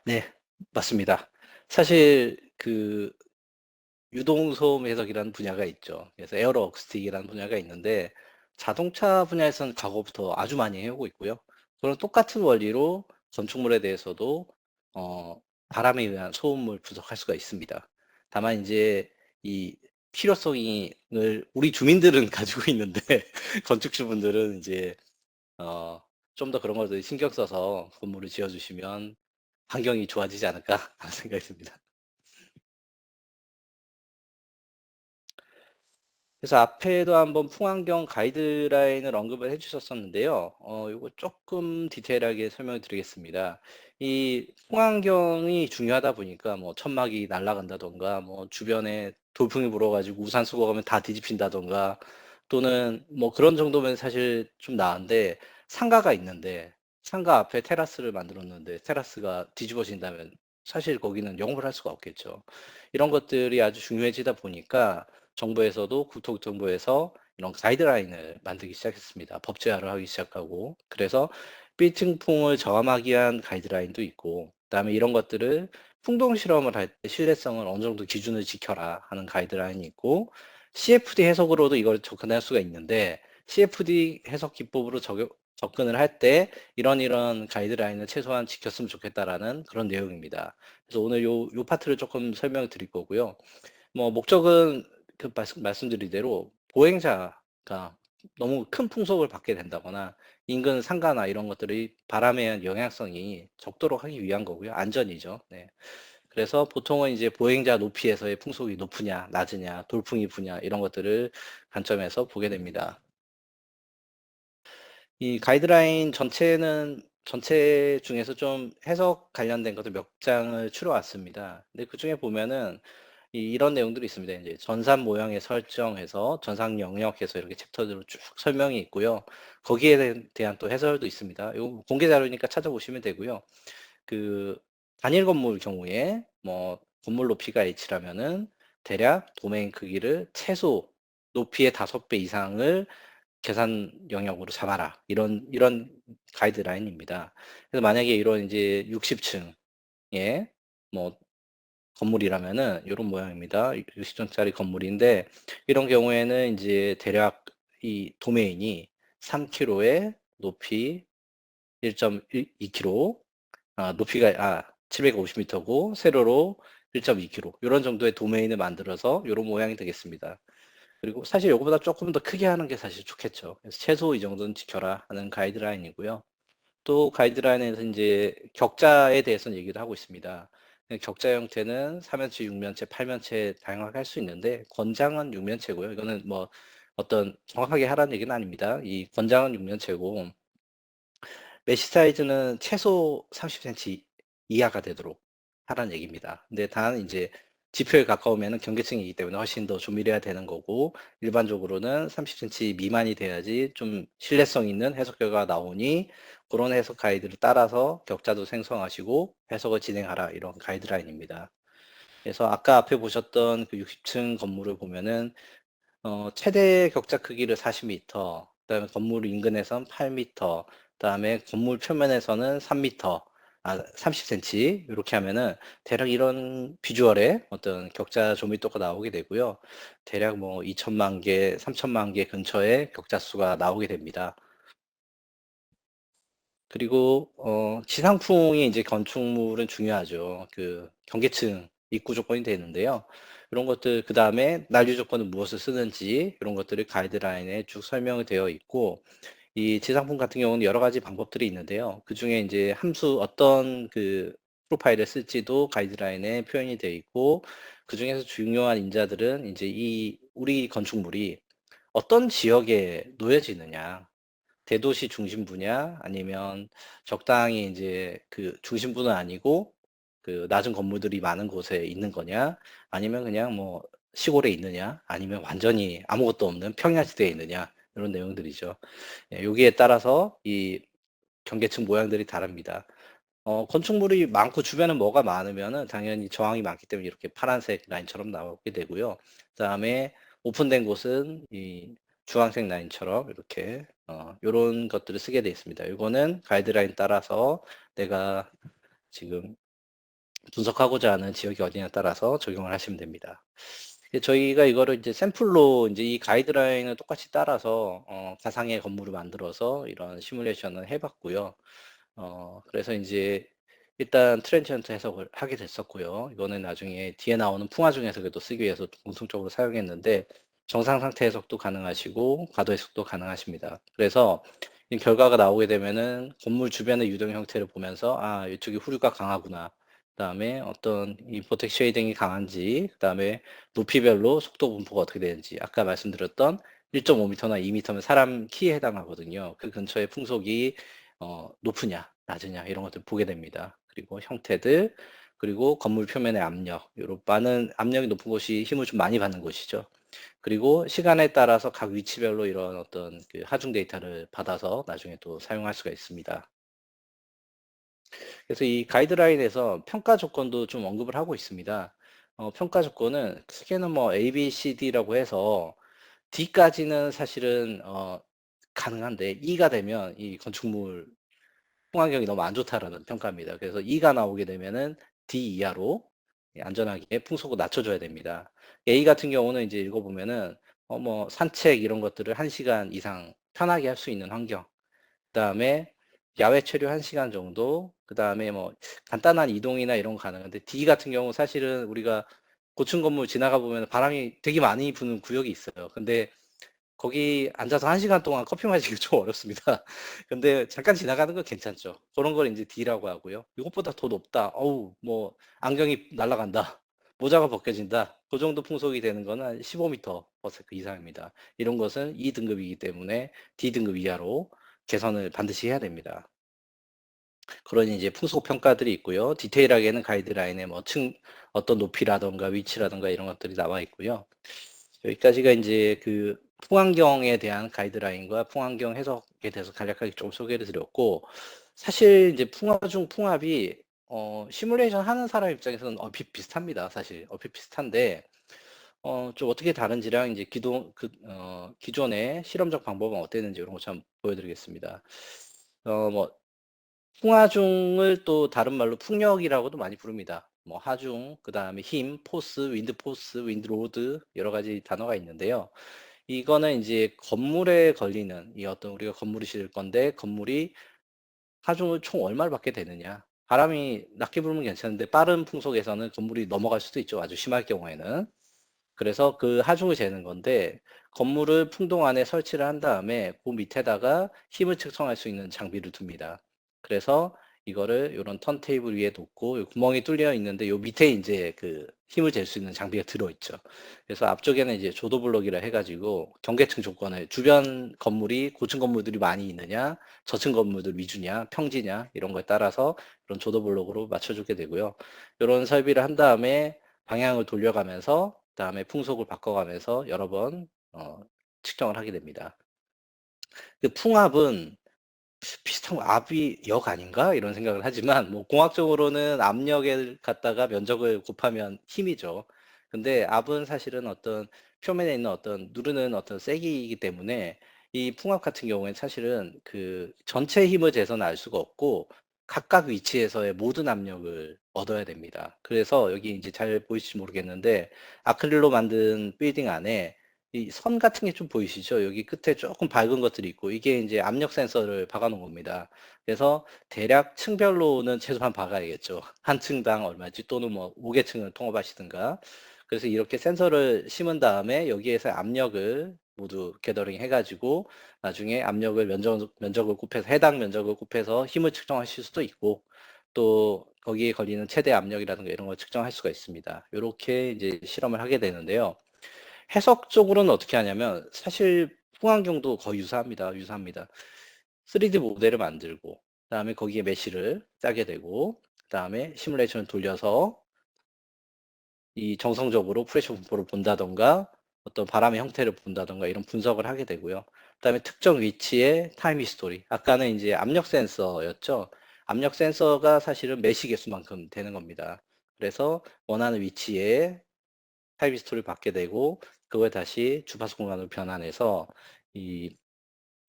S2: 네. 맞습니다. 사실 그 유동소음 해석이라는 분야가 있죠. 그래서 에어로 어쿠스틱이라는 분야가 있는데 자동차 분야에서는 과거부터 아주 많이 해 오고 있고요. 그런 똑같은 원리로 건축물에 대해서도 어 바람에 의한 소음을 분석할 수가 있습니다. 다만 인제 이 필요성이 을 우리 주민들은 가지고 있는데 건축주분들은 이제 어 '좀 더 그런 것들 신경 써서 건물을 지어 주시면 환경이 좋아지지 않을까?' 하는 생각이 듭니다. 그래서 앞에도 한번 풍환경 가이드라인을 언급을 해 주셨었는데요. 요거 쪼끔 디테일하게 설명을 드리겠습니다. 이 풍환경이 중요하다 보니까 뭐 천막이 날아간다든가 뭐 주변에 돌풍이 불어 가지고 우산 쓰고 가면 다 뒤집힌다든가 또는 뭐 그런 정도면 사실 좀 나은데 상가가 있는데 상가 앞에 테라스를 만들었는데 테라스가 뒤집어진다면 사실 거기는 영업을 할 수가 없겠죠. 이런 것들이 아주 중요해지다 보니까 정부에서도 국토교통부에서 이런 가이드라인을 만들기 시작했습니다. 법제화를 하기 시작하고 그래서 빌딩풍을 저감하기 위한 가이드라인도 있고 그다음에 이런 것들을 풍동 실험을 할 때 신뢰성을 어느 정도 기준을 지켜라 하는 가이드라인이 있고 CFD 해석으로도 이걸 접근할 수가 있는데 CFD 해석 기법으로 접근을 할 때 이런 가이드라인을 최소한 지켰으면 좋겠다라는 그런 내용입니다. 그래서 오늘 요 파트를 조금 설명을 드릴 거고요. 뭐 목적은 그 말씀드린 대로 보행자가 너무 큰 풍속을 받게 된다거나 인근 상가나 이런 것들이 바람에 의한 영향성이 적도록 하기 위한 거고요. 안전이죠. 네. 그래서 보통은 이제 보행자 높이에서의 풍속이 높으냐, 낮으냐, 돌풍이 부냐 이런 것들을 관점에서 보게 됩니다. 이 가이드라인 전체 중에서 좀 해석 관련된 것들 몇 장을 추려 왔습니다. 근데 그중에 보면은 이런 내용들이 있습니다. 이제 전산 모형의 설정에서 전산 영역에서 이렇게 챕터들로 쭉 설명이 있고요. 거기에 대한 또 해설도 있습니다. 요 공개 자료니까 찾아보시면 되고요. 그 단일 건물 경우에 뭐 건물 높이가 H라면은 대략 도메인 크기를 최소 높이의 5배 이상을 계산 영역으로 잡아라. 이런 가이드라인입니다. 그래서 만약에 이런 이제 60층의 뭐 건물이라면은 요런 모양입니다. 60층짜리 건물인데 이런 경우에는 이제 대략 이 도메인이 3km에 높이 1.2km, 높이가 750m고 세로로 1.2km 요런 정도의 도메인을 만들어서 요런 모양이 되겠습니다. 그리고 사실 요거보다 쪼끔 더 크게 하는 게 사실 좋겠죠. 그래서 최소 이 정도는 지켜라 하는 가이드라인이고요. 또 가이드라인에서 인제 격자에 대해서는 얘기를 하고 있습니다. 격자 형태는 4면체, 6면체, 8면체 다양하게 할 수 있는데 권장은 6면체고요. 이거는 뭐 어떤 정확하게 하라는 얘기는 아닙니다. 이 권장은 6면체고 메시 사이즈는 최소 30cm 이하가 되도록 하라는 얘기입니다. 근데 단 인제 지표에 가까우면은 경계층이기 때문에 훨씬 더 조밀해야 되는 거고 일반적으로는 30cm 미만이 돼야지 좀 신뢰성 있는 해석 결과가 나오니 고런 해석 가이드를 따라서 격자도 생성하시고 해석을 진행하라 이런 가이드라인입니다. 그래서 아까 앞에 보셨던 그 60층 건물을 보면은 최대 격자 크기를 40m, 그다음에 건물 인근에선 8m, 그다음에 건물 표면에서는 3m, 30cm 요렇게 하면은 대략 이런 비주얼의 어떤 격자 조밀도가 나오게 되고요. 대략 뭐 2천만 개, 3천만 개 근처의 격자 수가 나오게 됩니다. 그리고 지상풍이 인제 건축물은 중요하죠. 그 경계층 입구 조건이 되는데요. 이런 것들 그다음에 난류 조건은 무엇을 쓰는지 이런 것들이 가이드라인에 쭉 설명이 되어 있고 이 지상품 같은 경우는 여러 가지 방법들이 있는데요. 그중에 인제 함수 어떤 그 프로파일을 쓸지도 가이드라인에 표현이 되어 있고 그중에서 중요한 인자들은 인제 이 우리 건축물이 어떤 지역에 놓여지느냐 대도시 중심부냐 아니면 적당히 인제 그 중심부는 아니고 그 낮은 건물들이 많은 곳에 있는 거냐 아니면 그냥 뭐 시골에 있느냐 아니면 완전히 아무것도 없는 평야지대에 있느냐 이런 내용들이죠. 예 요기에 따라서 이 경계층 모양들이 다릅니다. 건축물이 많고 주변에 뭐가 많으면은 당연히 저항이 많기 때문에 이렇게 파란색 라인처럼 나오게 되고요. 그다음에 오픈된 곳은 이 주황색 라인처럼 이렇게 요런 것들을 쓰게 되어 있습니다. 요거는 가이드라인 따라서 내가 지금 분석하고자 하는 지역이 어디냐에 따라서 적용을 하시면 됩니다. 저희가 이거를 이제 샘플로 인제 이 가이드라인을 똑같이 따라서 가상의 건물을 만들어서 이런 시뮬레이션을 해 봤고요. 그래서 인제 일단 트랜지언트 해석을 하게 됐었고요. 이거는 나중에 뒤에 나오는 풍화중 해석에도 쓰기 위해서 공통적으로 사용했는데 정상 상태 해석도 가능하시고 과도 해석도 가능하십니다. 그래서 이 결과가 나오게 되면은 건물 주변의 유동 형태를 보면서 '아 이쪽이 후류가 강하구나.' 그다음에 어떤 이 보텍 쉐이딩이 강한지 그다음에 높이별로 속도 분포가 어떻게 되는지 아까 말씀드렸던 1.5 미터나 2 미터면 사람 키에 해당하거든요. 그 근처의 풍속이 높으냐 낮으냐 이런 것들 보게 됩니다. 그리고 형태들 그리고 건물 표면의 압력 요런 많은 압력이 높은 곳이 힘을 좀 많이 받는 곳이죠. 그리고 시간에 따라서 각 위치별로 이런 어떤 그 하중 데이터를 받아서 나중에 또 사용할 수가 있습니다. 그래서 이 가이드라인에서 평가 조건도 좀 언급을 하고 있습니다. 평가 조건은 크게는 뭐 A, B, C, D라고 해서 D까지는 사실은 가능한데 E가 되면 이 건축물 풍환경이 너무 안 좋다라는 평가입니다. 그래서 E가 나오게 되면은 D 이하로 안전하게 풍속을 낮춰줘야 됩니다. A 같은 경우는 이제 읽어보면은 뭐 산책 이런 것들을 1시간 이상 편하게 할 수 있는 환경, 그다음에 야외 체류 1시간 정도, 그다음에 뭐 간단한 이동이나 이런 거 가능한데 D 같은 경우 사실은 우리가 고층 건물 지나가 보면 바람이 되게 많이 부는 구역이 있어요. 근데 거기 앉아서 1시간 동안 커피 마시기 좀 어렵습니다. 근데 잠깐 지나가는 건 괜찮죠. 그런 걸 인제 D라고 하고요. 이것보다 더 높다. 어우 뭐 안경이 날아간다. 모자가 벗겨진다. 그 정도 풍속이 되는 거는 한 15m per 이상입니다. 이런 것은 E 등급이기 때문에 D 등급 이하로 개선을 반드시 해야 됩니다. 그런 이제 풍속 평가들이 있고요. 디테일하게는 가이드라인에 뭐 어떤 높이라든가 위치라든가 이런 것들이 나와 있고요. 여기까지가 이제 그 풍환경에 대한 가이드라인과 풍환경 해석에 대해서 간략하게 좀 소개를 드렸고, 사실 이제 풍화 중 풍합이 시뮬레이션 하는 사람 입장에서는 얼핏 비슷합니다. 사실 얼핏 비슷한데 좀 어떻게 다른지랑 이제 기존의 실험적 방법은 어땠는지 이런 거 좀 보여드리겠습니다. 뭐 풍화중을 또 다른 말로 풍력이라고도 많이 부릅니다. 뭐 하중, 그 다음에 힘, 포스, 윈드 로드 여러 가지 단어가 있는데요. 이거는 이제 건물에 걸리는 이 어떤 우리가 건물을 지을 건데 건물이 하중을 총 얼마를 받게 되느냐. 바람이 낮게 불면 괜찮은데 빠른 풍속에서는 건물이 넘어갈 수도 있죠. 아주 심할 경우에는. 그래서 그 하중을 재는 건데 건물을 풍동 안에 설치를 한 다음에 그 밑에다가 힘을 측정할 수 있는 장비를 둡니다. 그래서 이거를 요런 턴테이블 위에 놓고 요 구멍이 뚫려 있는데 요 밑에 이제 그 힘을 잴 수 있는 장비가 들어있죠. 그래서 앞쪽에는 이제 조도블록이라 해가지고 경계층 조건을 주변 건물이 고층 건물들이 많이 있느냐, 저층 건물들 위주냐, 평지냐 이런 거에 따라서 이런 조도블록으로 맞춰주게 되고요. 이런 설비를 한 다음에 방향을 돌려가면서 그다음에 풍속을 바꿔가면서 여러 번 측정을 하게 됩니다. 그 풍압은 비슷한 거 '압이 역 아닌가?' 이런 생각을 하지만 뭐 공학적으로는 압력을 갖다가 면적을 곱하면 힘이죠. 근데 압은 사실은 어떤 표면에 있는 어떤 누르는 어떤 세기이기 때문에 이 풍압 같은 경우에는 사실은 그 전체 힘을 재서는 알 수가 없고 각각 위치에서의 모든 압력을 얻어야 됩니다. 그래서 여기 인제 잘 보이실지 모르겠는데 아크릴로 만든 빌딩 안에 이 선 같은 게 좀 보이시죠? 여기 끝에 쪼끔 밝은 것들이 있고 이게 인제 압력 센서를 박아 놓은 겁니다. 그래서 대략 층별로는 최소한 박아야겠죠. 한 층당 얼마지 또는 뭐 5개 층을 통합하시든가. 그래서 이렇게 센서를 심은 다음에 여기에서 압력을 모두 게더링 해 가지고 나중에 압력을 면적을 곱해서 해당 면적을 곱해서 힘을 측정하실 수도 있고 또 거기에 걸리는 최대 압력이라든가 이런 걸 측정할 수가 있습니다. 요렇게 이제 실험을 하게 되는데요. 해석적으로는 어떻게 하냐면 사실 풍안경도 거의 유사합니다. 3D 모델을 만들고 그다음에 거기에 메시를 짜게 되고 그다음에 시뮬레이션을 돌려서 이 정성적으로 프레셔 분포를 본다든가 어떤 바람의 형태를 본다든가 이런 분석을 하게 되고요. 그다음에 특정 위치의 타임 히스토리. 아까는 인제 압력 센서였죠. 압력 센서가 사실은 메시 개수만큼 되는 겁니다. 그래서 원하는 위치에 타입 히스토리를 받게 되고 그걸 다시 주파수 공간으로 변환해서 이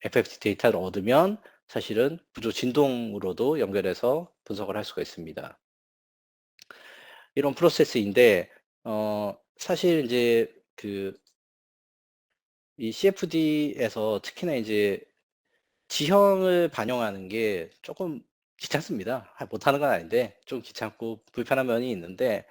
S2: FFT 데이터를 얻으면 사실은 구조 진동으로도 연결해서 분석을 할 수가 있습니다. 이런 프로세스인데 사실 인제 그 이 CFD에서 특히나 이제 지형을 반영하는 게 쪼끔 귀찮습니다. 못하는 건 아닌데 좀 귀찮고 불편한 면이 있는데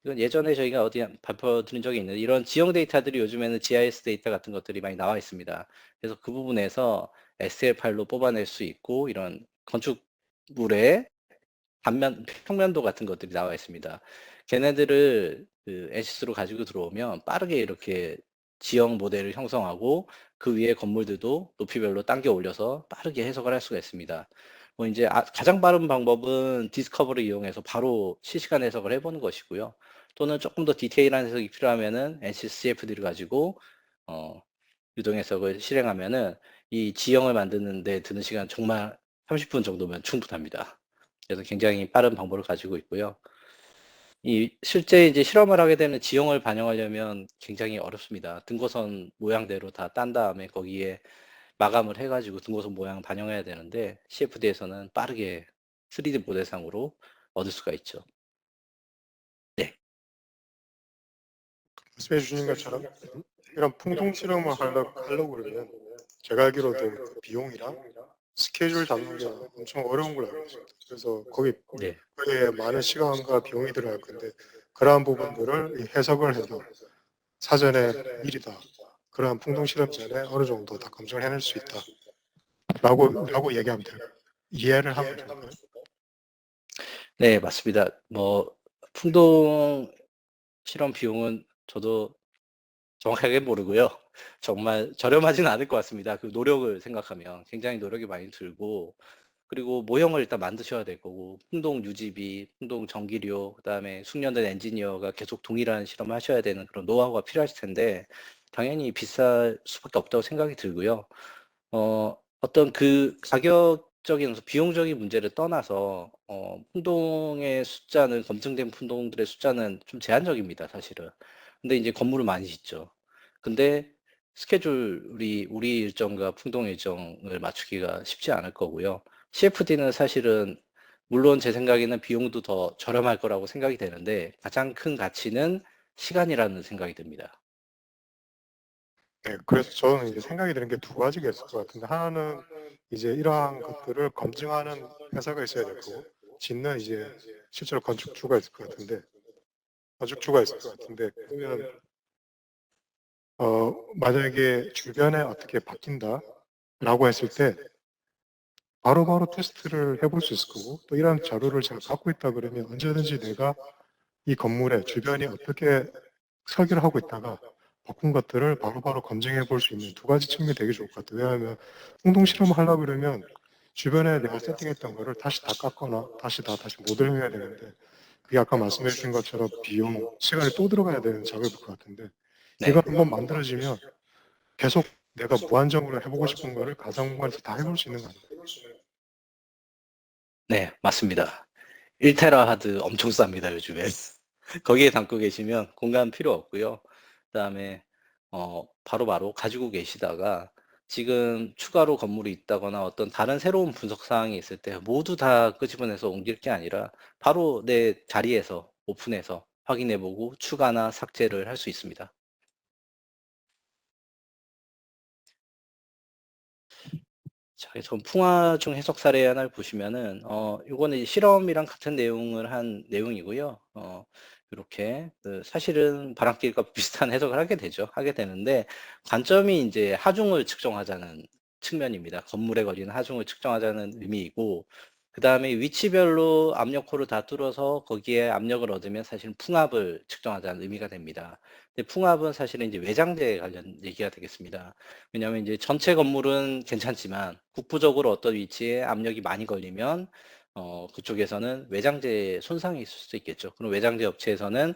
S2: 이건 예전에 저희가 어디 발표 드린 적이 있는데 이런 지형 데이터들이 요즘에는 GIS 데이터 같은 것들이 많이 나와 있습니다. 그래서 그 부분에서 엑셀 파일로 뽑아낼 수 있고 이런 건축물의 평면도 같은 것들이 나와 있습니다. 걔네들을 그 엑시스로 가지고 들어오면 빠르게 이렇게 지형 모델을 형성하고 그 위에 건물들도 높이별로 당겨 올려서 빠르게 해석을 할 수가 있습니다. 뭐 인제 가장 빠른 방법은 디스커버를 이용해서 바로 실시간 해석을 해 보는 것이고요. 또는 쪼끔 더 디테일한 해석이 필요하면은 NC CFD를 가지고 어 유동 해석을 실행하면은 이 지형을 만드는 데 드는 시간 정말 30분 정도면 충분합니다. 그래서 굉장히 빠른 방법을 가지고 있고요. 이 실제 이제 실험을 하게 되면 지형을 반영하려면 굉장히 어렵습니다. 등고선 모양대로 다 딴 다음에 거기에 마감을 해 가지고 등고선 모양을 반영해야 되는데 CFD에서는 빠르게 3D 모델상으로 얻을 수가 있죠. 네.
S1: 말씀해 주신 것처럼 이런 풍동 실험을 하려고 그러면 제가 알기로도 그 비용이랑 스케줄 잡는 게 엄청 어려운 걸로 알고 있습니다. 그래서
S2: 네.
S1: 거기에 많은 시간과 비용이 들어갈 건데 그러한 부분들을 이 해석을 해서 사전에 미리 다 그러한 풍동 실험 전에 어느 정도 다 검증을 해낼 수 있다라고 얘기하면 될까요? 이해를 하면 될까요?
S2: 네 맞습니다. 뭐 풍동 실험 비용은 저도 정확하게 모르고요. 정말 저렴하진 않을 것 같습니다. 그 노력을 생각하면 굉장히 노력이 많이 들고 그리고 모형을 일단 만드셔야 될 거고 풍동 유지비, 풍동 전기료, 그다음에 숙련된 엔지니어가 계속 동일한 실험을 하셔야 되는 그런 노하우가 필요하실 텐데 당연히 비쌀 수밖에 없다고 생각이 들고요. 어떤 그 가격적인 비용적인 문제를 떠나서 풍동의 숫자는 검증된 풍동들의 숫자는 좀 제한적입니다, 사실은. 근데 이제 건물을 많이 짓죠. 근데 스케줄이 우리 일정과 풍동 일정을 맞추기가 쉽지 않을 거고요. CFD는 사실은 물론 제 생각에는 비용도 더 저렴할 거라고 생각이 되는데 가장 큰 가치는 시간이라는 생각이 듭니다.
S1: 네, 그래서 저는 이제 생각이 드는 게 두 가지가 있을 것 같은데, 하나는 이제 이러한 것들을 검증하는 회사가 있어야 될 거고, 짓는 이제 실제로 건축주가 있을 것 같은데, 그러면 만약에 주변에 어떻게 바뀐다라고 했을 때 바로바로 테스트를 해볼 수 있을 거고, 또 이런 자료를 제가 갖고 있다 그러면 언제든지 내가 이 건물의 주변이 어떻게 설계를 하고 있다가 바꾼 것들을 바로바로 검증해 볼 수 있는 두 가지 측면이 되게 좋을 것 같아요. 왜냐하면 공동 실험을 하려고 그러면 주변에 내가 세팅했던 거를 다시 다 깎거나 다시 모델링해야 되는데, 그게 아까 말씀해 주신 것처럼 비용, 시간이 또 들어가야 되는 작업일 것 같은데, 이거
S2: 네.
S1: 한번 만들어지면 계속 내가 무한정으로 해보고 싶은 거를 가상 공간에서 다 해볼 수 있는 거 아닌가요?
S2: 네, 맞습니다. 1테라 하드 엄청 쌉니다, 요즘에. 거기에 담고 계시면 공간 필요 없고요. 그다음에 바로바로 가지고 계시다가 지금 추가로 건물이 있다거나 어떤 다른 새로운 분석 사항이 있을 때 모두 다 끄집어내서 옮길 게 아니라 바로 내 자리에서 오픈해서 확인해 보고 추가나 삭제를 할 수 있습니다. 자, 그래서 풍화중 해석 사례 하나를 보시면은 요거는 이제 실험이랑 같은 내용을 한 내용이고요. 요렇게 그 사실은 바람길과 비슷한 해석을 하게 되죠. 하게 되는데 관점이 이제 하중을 측정하자는 측면입니다. 건물에 걸리는 하중을 측정하자는 의미이고 그다음에 위치별로 압력호를 다 뚫어서 거기에 압력을 얻으면 사실은 풍압을 측정하자는 의미가 됩니다. 근데 풍압은 사실은 이제 외장재에 관련 얘기가 되겠습니다. 왜냐하면 이제 전체 건물은 괜찮지만 국부적으로 어떤 위치에 압력이 많이 걸리면 그쪽에서는 외장재 손상이 있을 수도 있겠죠. 그럼 외장재 업체에서는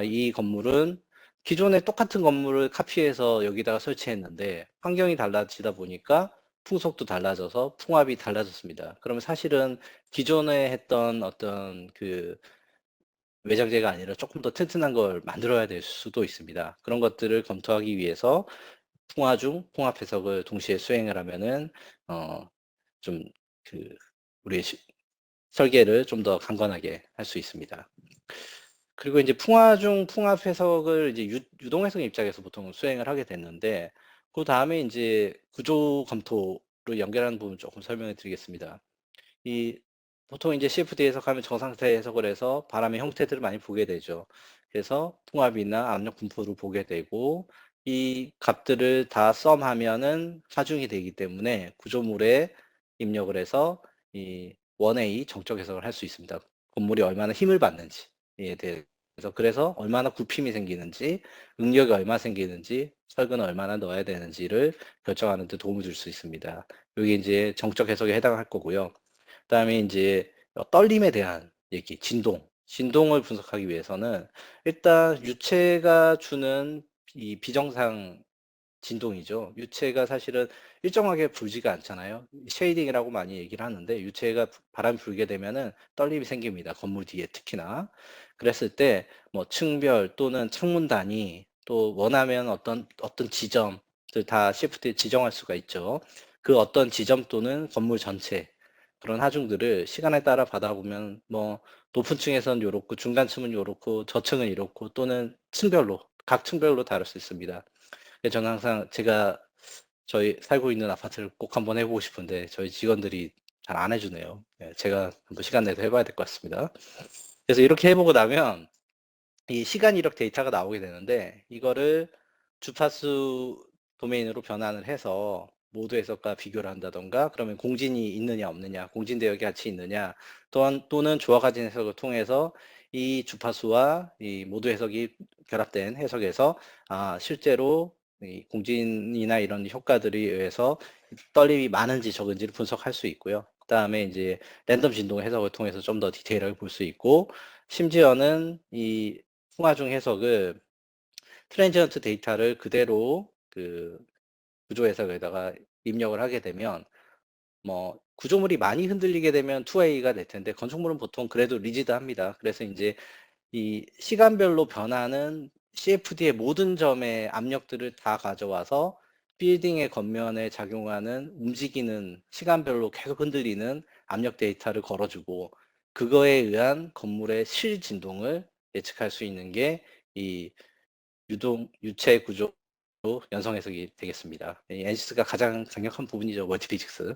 S2: 이 건물은 기존에 똑같은 건물을 카피해서 여기다가 설치했는데 환경이 달라지다 보니까 풍속도 달라져서 풍압이 달라졌습니다. 그러면 사실은 기존에 했던 어떤 그 외장재가 아니라 조금 더 튼튼한 걸 만들어야 될 수도 있습니다. 그런 것들을 검토하기 위해서 풍화 중 풍압 해석을 동시에 수행을 하면은 좀 그 우리의 설계를 좀 더 강건하게 할 수 있습니다. 그리고 이제 풍화 중 풍압 해석을 이제 유동 해석 입장에서 보통 수행을 하게 됐는데 그다음에 이제 구조 검토로 연결하는 부분 조금 설명을 드리겠습니다. 이 보통 이제 CFD 해석하면 정상태 해석을 해서 바람의 형태들을 많이 보게 되죠. 그래서 풍압이나 압력 분포를 보게 되고 이 값들을 다 썸하면은 하중이 되기 때문에 구조물에 입력을 해서 이 원A 정적 해석을 할 수 있습니다. 건물이 얼마나 힘을 받는지에 대해서 그래서 얼마나 굽힘이 생기는지, 응력이 얼마 생기는지, 철근을 얼마나 넣어야 되는지를 결정하는 데 도움을 줄 수 있습니다. 여기 이제 정적 해석에 해당할 거고요. 그다음에 인제 떨림에 대한 얘기, 진동을 분석하기 위해서는 일단 유체가 주는 이 비정상 진동이죠. 유체가 사실은 일정하게 불지가 않잖아요. 쉐이딩이라고 많이 얘기를 하는데 유체가 바람이 불게 되면은 떨림이 생깁니다, 건물 뒤에 특히나. 그랬을 때 뭐 층별 또는 창문 단위 또 원하면 어떤 지점들 다 시프트에 지정할 수가 있죠. 그 어떤 지점 또는 건물 전체 그런 하중들을 시간에 따라 받아보면 뭐 높은 층에서는 요렇고 중간층은 요렇고 저층은 이렇고 또는 층별로 각 층별로 다를 수 있습니다. 예 저는 항상 제가 저희 살고 있는 아파트를 꼭 한번 해 보고 싶은데 저희 직원들이 잘 안 해 주네요. 예 제가 한번 시간 내서 해 봐야 될 것 같습니다. 그래서 이렇게 해 보고 나면 이 시간 이력 데이터가 나오게 되는데 이거를 주파수 도메인으로 변환을 해서 모드 해석과 비교를 한다든가 그러면 공진이 있느냐 없느냐, 공진 대역이 같이 있느냐 또는 조화 가진 해석을 통해서 이 주파수와 이 모드 해석이 결합된 해석에서 실제로 이 공진이나 이런 효과들에 의해서 떨림이 많은지 적은지를 분석할 수 있고요. 그다음에 이제 랜덤 진동 해석을 통해서 좀 더 디테일하게 볼 수 있고, 심지어는 이 풍화중 해석을 트랜지언트 데이터를 그대로 그 구조 해석에다가 입력을 하게 되면, 뭐 구조물이 많이 흔들리게 되면 2A가 될 텐데, 건축물은 보통 그래도 리지드합니다. 그래서 이제 이 시간별로 변하는 CFD의 모든 점의 압력들을 다 가져와서 빌딩의 겉면에 작용하는 움직이는 시간별로 계속 흔들리는 압력 데이터를 걸어주고, 그거에 의한 건물의 실진동을 예측할 수 있는 게 이 유체 구조 연성 해석이 되겠습니다. 이 NCS가 가장 강력한 부분이죠. 멀티피직스.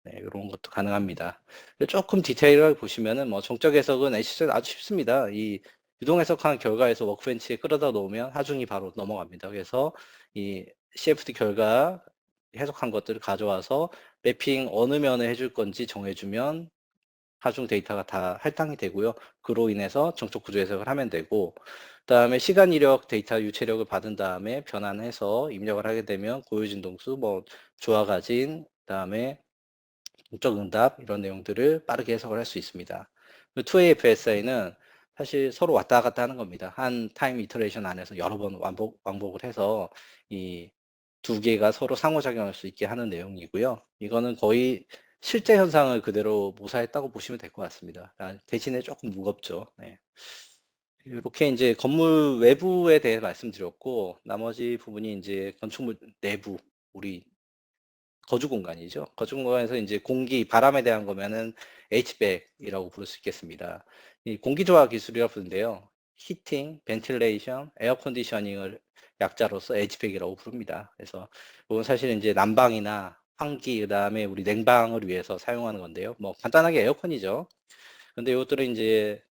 S2: 네, 요런 것도 가능합니다. 조금 디테일하게 보시면은 뭐 정적 해석은 NCS는 아주 쉽습니다. 이 유동 해석한 결과에서 워크벤치에 끌어다 놓으면 하중이 바로 넘어갑니다. 그래서 이 CFD 결과 해석한 것들을 가져와서 매핑 어느 면에 해줄 건지 정해주면 하중 데이터가 다 할당이 되고요. 그로 인해서 정적 구조 해석을 하면 되고, 그다음에 시간 이력 데이터 유체력을 받은 다음에 변환해서 입력을 하게 되면 고유 진동수, 뭐 조화 가진, 그다음에 동적 응답 이런 내용들을 빠르게 해석을 할 수 있습니다. 2A FSI는 사실 서로 왔다 갔다 하는 겁니다. 한 타임 이터레이션 안에서 여러 번 왕복을 해서 이 두 개가 서로 상호작용할 수 있게 하는 내용이고요. 이거는 거의 실제 현상을 그대로 모사했다고 보시면 될 것 같습니다. 대신에 조금 무겁죠. 네. 이렇게 이제 건물 외부에 대해 말씀드렸고, 나머지 부분이 이제 건축물 내부, 우리 거주 공간이죠. 거주 공간에서 이제 공기, 바람에 대한 거면은 HVAC이라고 부를 수 있겠습니다. 이 공기 조화 기술이라고 부르는데요. 히팅, 벤틸레이션, 에어 컨디셔닝을 약자로서 HVAC이라고 부릅니다. 그래서 이건 사실 이제 난방이나 환기, 그다음에 우리 냉방을 위해서 사용하는 건데요. 뭐 간단하게 에어컨이죠. 근데 이것들은 이제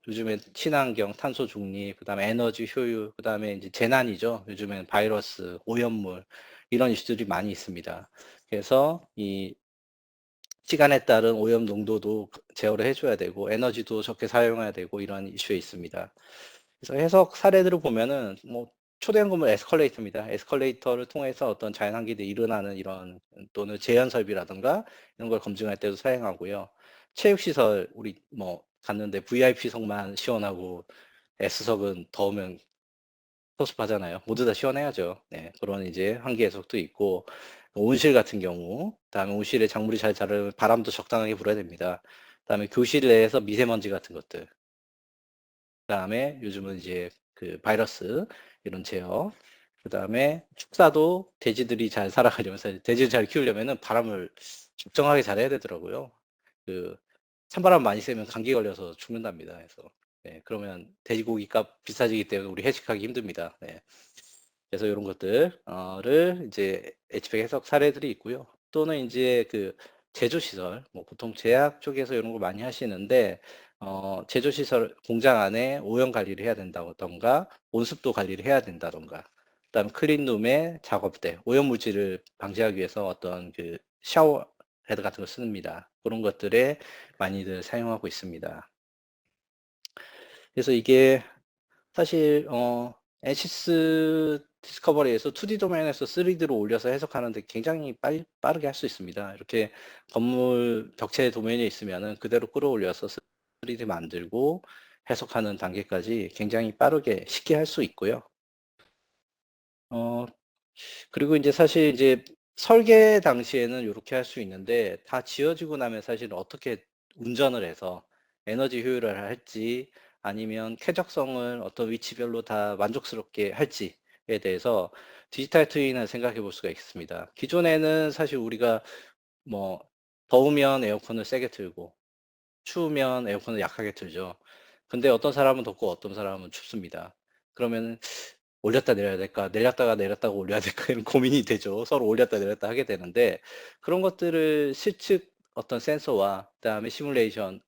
S2: 요즘에 친환경, 탄소 중립, 그다음에 에너지 효율, 그다음에 이제 재난이죠. 요즘엔 바이러스, 오염물 이런 이슈들이 많이 있습니다. 그래서 이 시간에 따른 오염 농도도 제어를 해줘야 되고, 에너지도 적게 사용해야 되고, 이런 이슈에 있습니다. 그래서 해석 사례들을 보면은 뭐 초대형 건물 에스컬레이터입니다. 에스컬레이터를 통해서 어떤 자연환기들이 일어나는 이런, 또는 재현 설비라든가 이런 걸 검증할 때도 사용하고요. 체육시설 우리 뭐 갔는데 VIP석만 시원하고 S석은 더우면 섭섭하잖아요. 모두 다 시원해야죠. 네, 그런 이제 환기 해석도 있고, 온실 같은 경우, 그다음에 온실에 작물이 잘 자라면 바람도 적당하게 불어야 됩니다. 그다음에 교실 내에서 미세먼지 같은 것들, 그다음에 요즘은 이제 그 바이러스 이런 제어, 그다음에 축사도 돼지들이 잘 살아가려면, 돼지를 잘 키우려면은 바람을 적정하게 잘해야 되더라고요. 그 찬바람 많이 쐬면 감기 걸려서 죽는답니다. 그래서 네, 그러면 돼지고기 값 비싸지기 때문에 우리 해식하기 힘듭니다. 네. 그래서 이런 것들을 이제 HVAC 해석 사례들이 있고요. 또는 이제 그 제조시설, 뭐 보통 제약 쪽에서 이런 거 많이 하시는데, 제조시설 공장 안에 오염 관리를 해야 된다던가, 온습도 관리를 해야 된다던가, 그다음에 클린룸의 작업대, 오염 물질을 방지하기 위해서 어떤 그 샤워 헤드 같은 걸 씁니다. 그런 것들에 많이들 사용하고 있습니다. 그래서 이게 사실 NCS 디스커버리에서 2D 도메인에서 3D로 올려서 해석하는데 굉장히 빠르게 할 수 있습니다. 이렇게 건물 벽체 도메인에 있으면은 그대로 끌어올려서 3D 만들고 해석하는 단계까지 굉장히 빠르게 쉽게 할 수 있고요. 어, 그리고 이제 사실 이제 설계 당시에는 이렇게 할 수 있는데, 다 지어지고 나면 사실 어떻게 운전을 해서 에너지 효율을 할지, 아니면 쾌적성을 어떤 위치별로 다 만족스럽게 할지에 대해서 디지털 트윈을 생각해 볼 수가 있습니다. 기존에는 사실 우리가 뭐 더우면 에어컨을 세게 틀고 추우면 에어컨을 약하게 틀죠. 근데 어떤 사람은 덥고 어떤 사람은 춥습니다. 그러면 올렸다 내려야 될까? 내렸다가 내렸다가 올려야 될까? 이런 고민이 되죠. 서로 올렸다 내렸다 하게 되는데, 그런 것들을 실측 어떤 센서와 그다음에 시뮬레이션과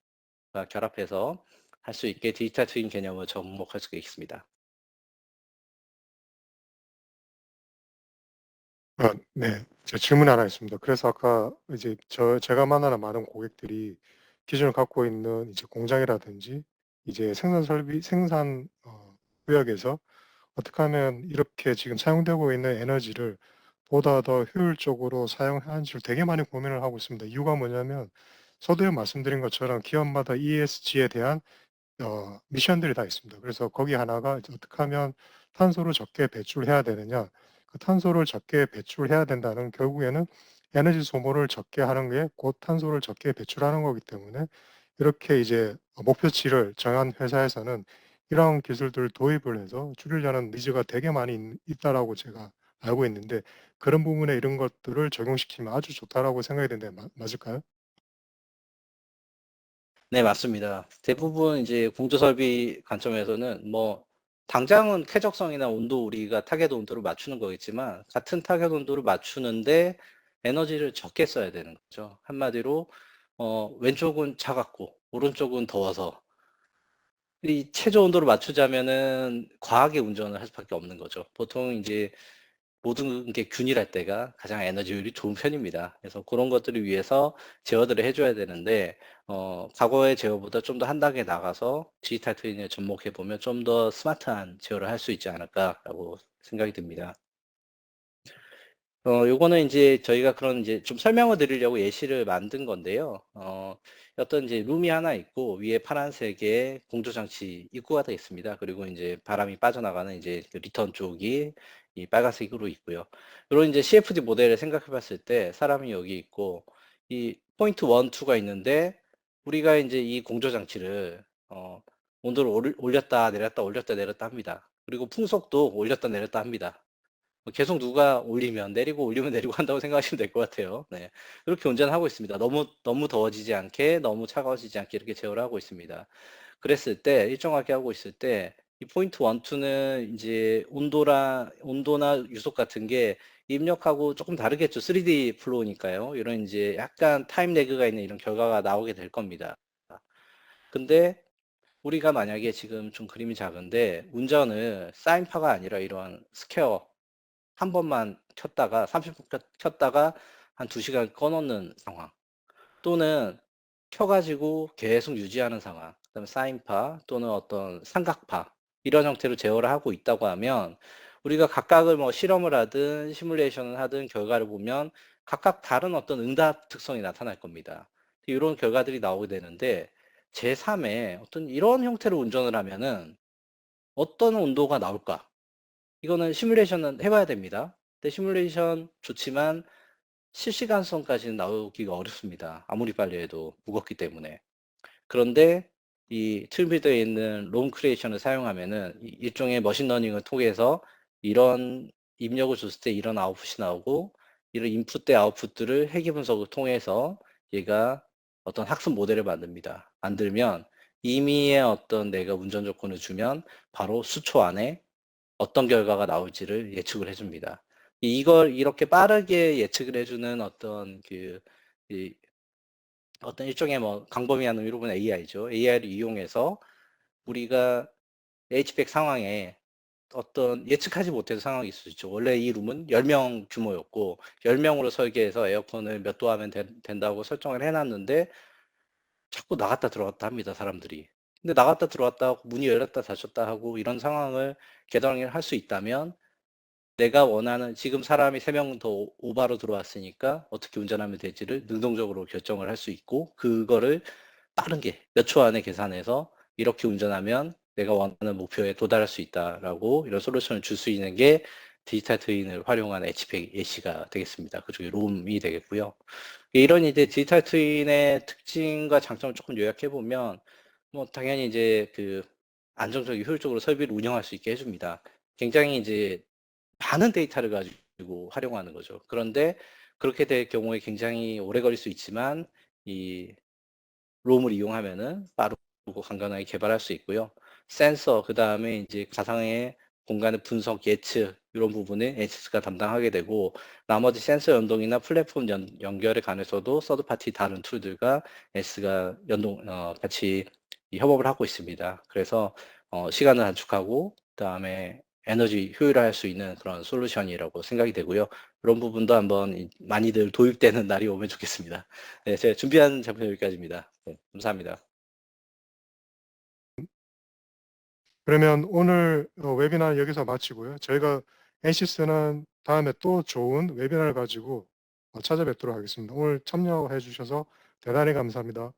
S2: 결합해서 할 수 있게 디지털 트윈 개념을 접목할 수가 있습니다.
S1: 네. 제 질문이 하나 있습니다. 그래서 아까 이제 제가 만나는 많은 고객들이 기존에 갖고 있는 이제 공장이라든지 이제 생산 설비 생산 구역에서 어떻게 하면 이렇게 지금 사용되고 있는 에너지를 보다 더 효율적으로 사용하는지를 되게 많이 고민을 하고 있습니다. 이유가 뭐냐면 서두에 말씀드린 것처럼 기업마다 ESG에 대한 미션들이 다 있습니다. 그래서 거기 하나가 이제 어떻게 하면 탄소를 적게 배출해야 되느냐. 그 탄소를 적게 배출해야 된다는 결국에는 에너지 소모를 적게 하는 게 곧 탄소를 적게 배출하는 거기 때문에 이렇게 이제 목표치를 정한 회사에서는 이러한 기술들을 도입을 해서 줄이려는 니즈가 되게 많이 있다라고 제가 알고 있는데 그런 부분에 이런 것들을 적용시키면 아주 좋다라고 생각이 되는데 맞을까요?
S2: 네, 맞습니다. 대부분 이제 공조 설비 관점에서는 뭐 당장은 쾌적성이나 온도 우리가 타겟 온도를 맞추는 거겠지만 같은 타겟 온도를 맞추는데 에너지를 적게 써야 되는 거죠. 한마디로 왼쪽은 차갑고 오른쪽은 더워서 이 최저 온도를 맞추자면은 과하게 운전을 할 수밖에 없는 거죠. 보통 이제 모든 게 균일할 때가 가장 에너지율이 좋은 편입니다. 그래서 그런 것들을 위해서 제어들을 해 줘야 되는데 과거의 제어보다 좀 더 한 단계 나가서 디지털 트윈에 접목해 보면 좀 더 스마트한 제어를 할 수 있지 않을까라고 생각이 듭니다. 요거는 인제 저희가 그런 인제 좀 설명을 드리려고 예시를 만든 건데요. 어떤 이제 룸이 하나 있고 위에 파란색의 공조 장치 입구가 돼 있습니다. 그리고 인제 바람이 빠져나가는 이제 그 리턴 쪽이 이 빨간색으로 있고요. 요런 인제 CFD 모델을 생각해 봤을 때 사람이 여기 있고 이 포인트 1, 2가 있는데 우리가 인제 이 공조 장치를 온도를 올렸다 내렸다, 올렸다 내렸다 합니다. 그리고 풍속도 올렸다 내렸다 합니다. 계속 누가 올리면 내리고 올리면 내리고 한다고 생각하시면 될 것 같아요. 네. 그렇게 운전을 하고 있습니다. 너무 더워지지 않게 너무 차가워지지 않게 이렇게 제어를 하고 있습니다. 그랬을 때 일정하게 하고 있을 때 이 포인트 1, 2는 인제 온도나 유속 같은 게 입력하고 쪼끔 다르겠죠. 3D 플로우니까요. 이런 인제 약간 타임 레그가 있는 이런 결과가 나오게 될 겁니다. 근데 우리가 만약에 지금 좀 그림이 작은데 운전을 사인파가 아니라 이런 스퀘어 한 번만 켰다가 30분 켰다가 한 2 시간 꺼 놓는 상황 또는 켜 가지고 계속 유지하는 상황 그다음에 사인파 또는 어떤 삼각파 이런 형태로 제어를 하고 있다고 하면 우리가 각각을 뭐 실험을 하든 시뮬레이션을 하든 결과를 보면 각각 다른 어떤 응답 특성이 나타날 겁니다. 요런 결과들이 나오게 되는데 제3의 어떤 이런 형태로 운전을 하면은 어떤 온도가 나올까? 이거는 시뮬레이션은 해 봐야 됩니다. 근데 시뮬레이션 좋지만 실시간성까지는 나오기가 어렵습니다. 아무리 빨리 해도 무겁기 때문에. 그런데 이 툴비드에 있는 롬 크리에이션을 사용하면은 일종의 머신러닝을 통해서 이런 입력을 줬을 때 이런 아웃풋이 나오고 이런 인풋 대 아웃풋들을 회귀 분석을 통해서 얘가 어떤 학습 모델을 만듭니다. 만들면 임의의 어떤 내가 운전 조건을 주면 바로 수초 안에 어떤 결과가 나올지를 예측을 해 줍니다. 이걸 이렇게 빠르게 예측을 해 주는 어떤 이 어떤 일종의 뭐 광범위한 의미로 보면 AI죠. AI를 이용해서 우리가 HVAC 상황에 어떤 예측하지 못한 상황이 있을 수 있죠. 원래 이 룸은 10명 규모였고 10 명으로 설계해서 에어컨을 몇 도 하면 된다고 설정을 해 놨는데 자꾸 나갔다 들어갔다 합니다, 사람들이. 근데 나갔다 들어왔다 하고 문이 열렸다 닫혔다 하고 이런 상황을 개방을 할 수 있다면 내가 원하는 지금 사람이 3명 더 오바로 들어왔으니까 어떻게 운전하면 될지를 능동적으로 결정을 할 수 있고 그거를 빠르게 몇 초 안에 계산해서 이렇게 운전하면 내가 원하는 목표에 도달할 수 있다라고 이런 솔루션을 줄 수 있는 게 디지털 트윈을 활용한 HPAC 예시가 되겠습니다. 그중에 롬이 되겠고요. 이런 이제 디지털 트윈의 특징과 장점을 조금 요약해 보면 뭐 당연히 이제 그 안정적이고 효율적으로 설비를 운영할 수 있게 해 줍니다. 굉장히 이제 많은 데이터를 가지고 활용하는 거죠. 그런데 그렇게 될 경우에 굉장히 오래 걸릴 수 있지만 이 롬을 이용하면은 빠르고 간단하게 개발할 수 있고요. 센서 그다음에 인제 가상의 공간의 분석, 예측 이런 부분을 HS가 담당하게 되고 나머지 센서 연동이나 플랫폼 연결에 관해서도 서드 파티 다른 툴들과 S가 같이 이 협업을 하고 있습니다. 그래서 시간을 단축하고 그다음에 에너지 효율화할 수 있는 그런 솔루션이라고 생각이 되고요. 그런 부분도 한번 많이들 도입되는 날이 오면 좋겠습니다. 네, 제가 준비한 작품은 여기까지입니다. 네, 감사합니다.
S1: 그러면 오늘 웨비나 여기서 마치고요. 저희가 NC스는 다음에 또 좋은 웨비나를 가지고 찾아뵙도록 하겠습니다. 오늘 참여해 주셔서 대단히 감사합니다.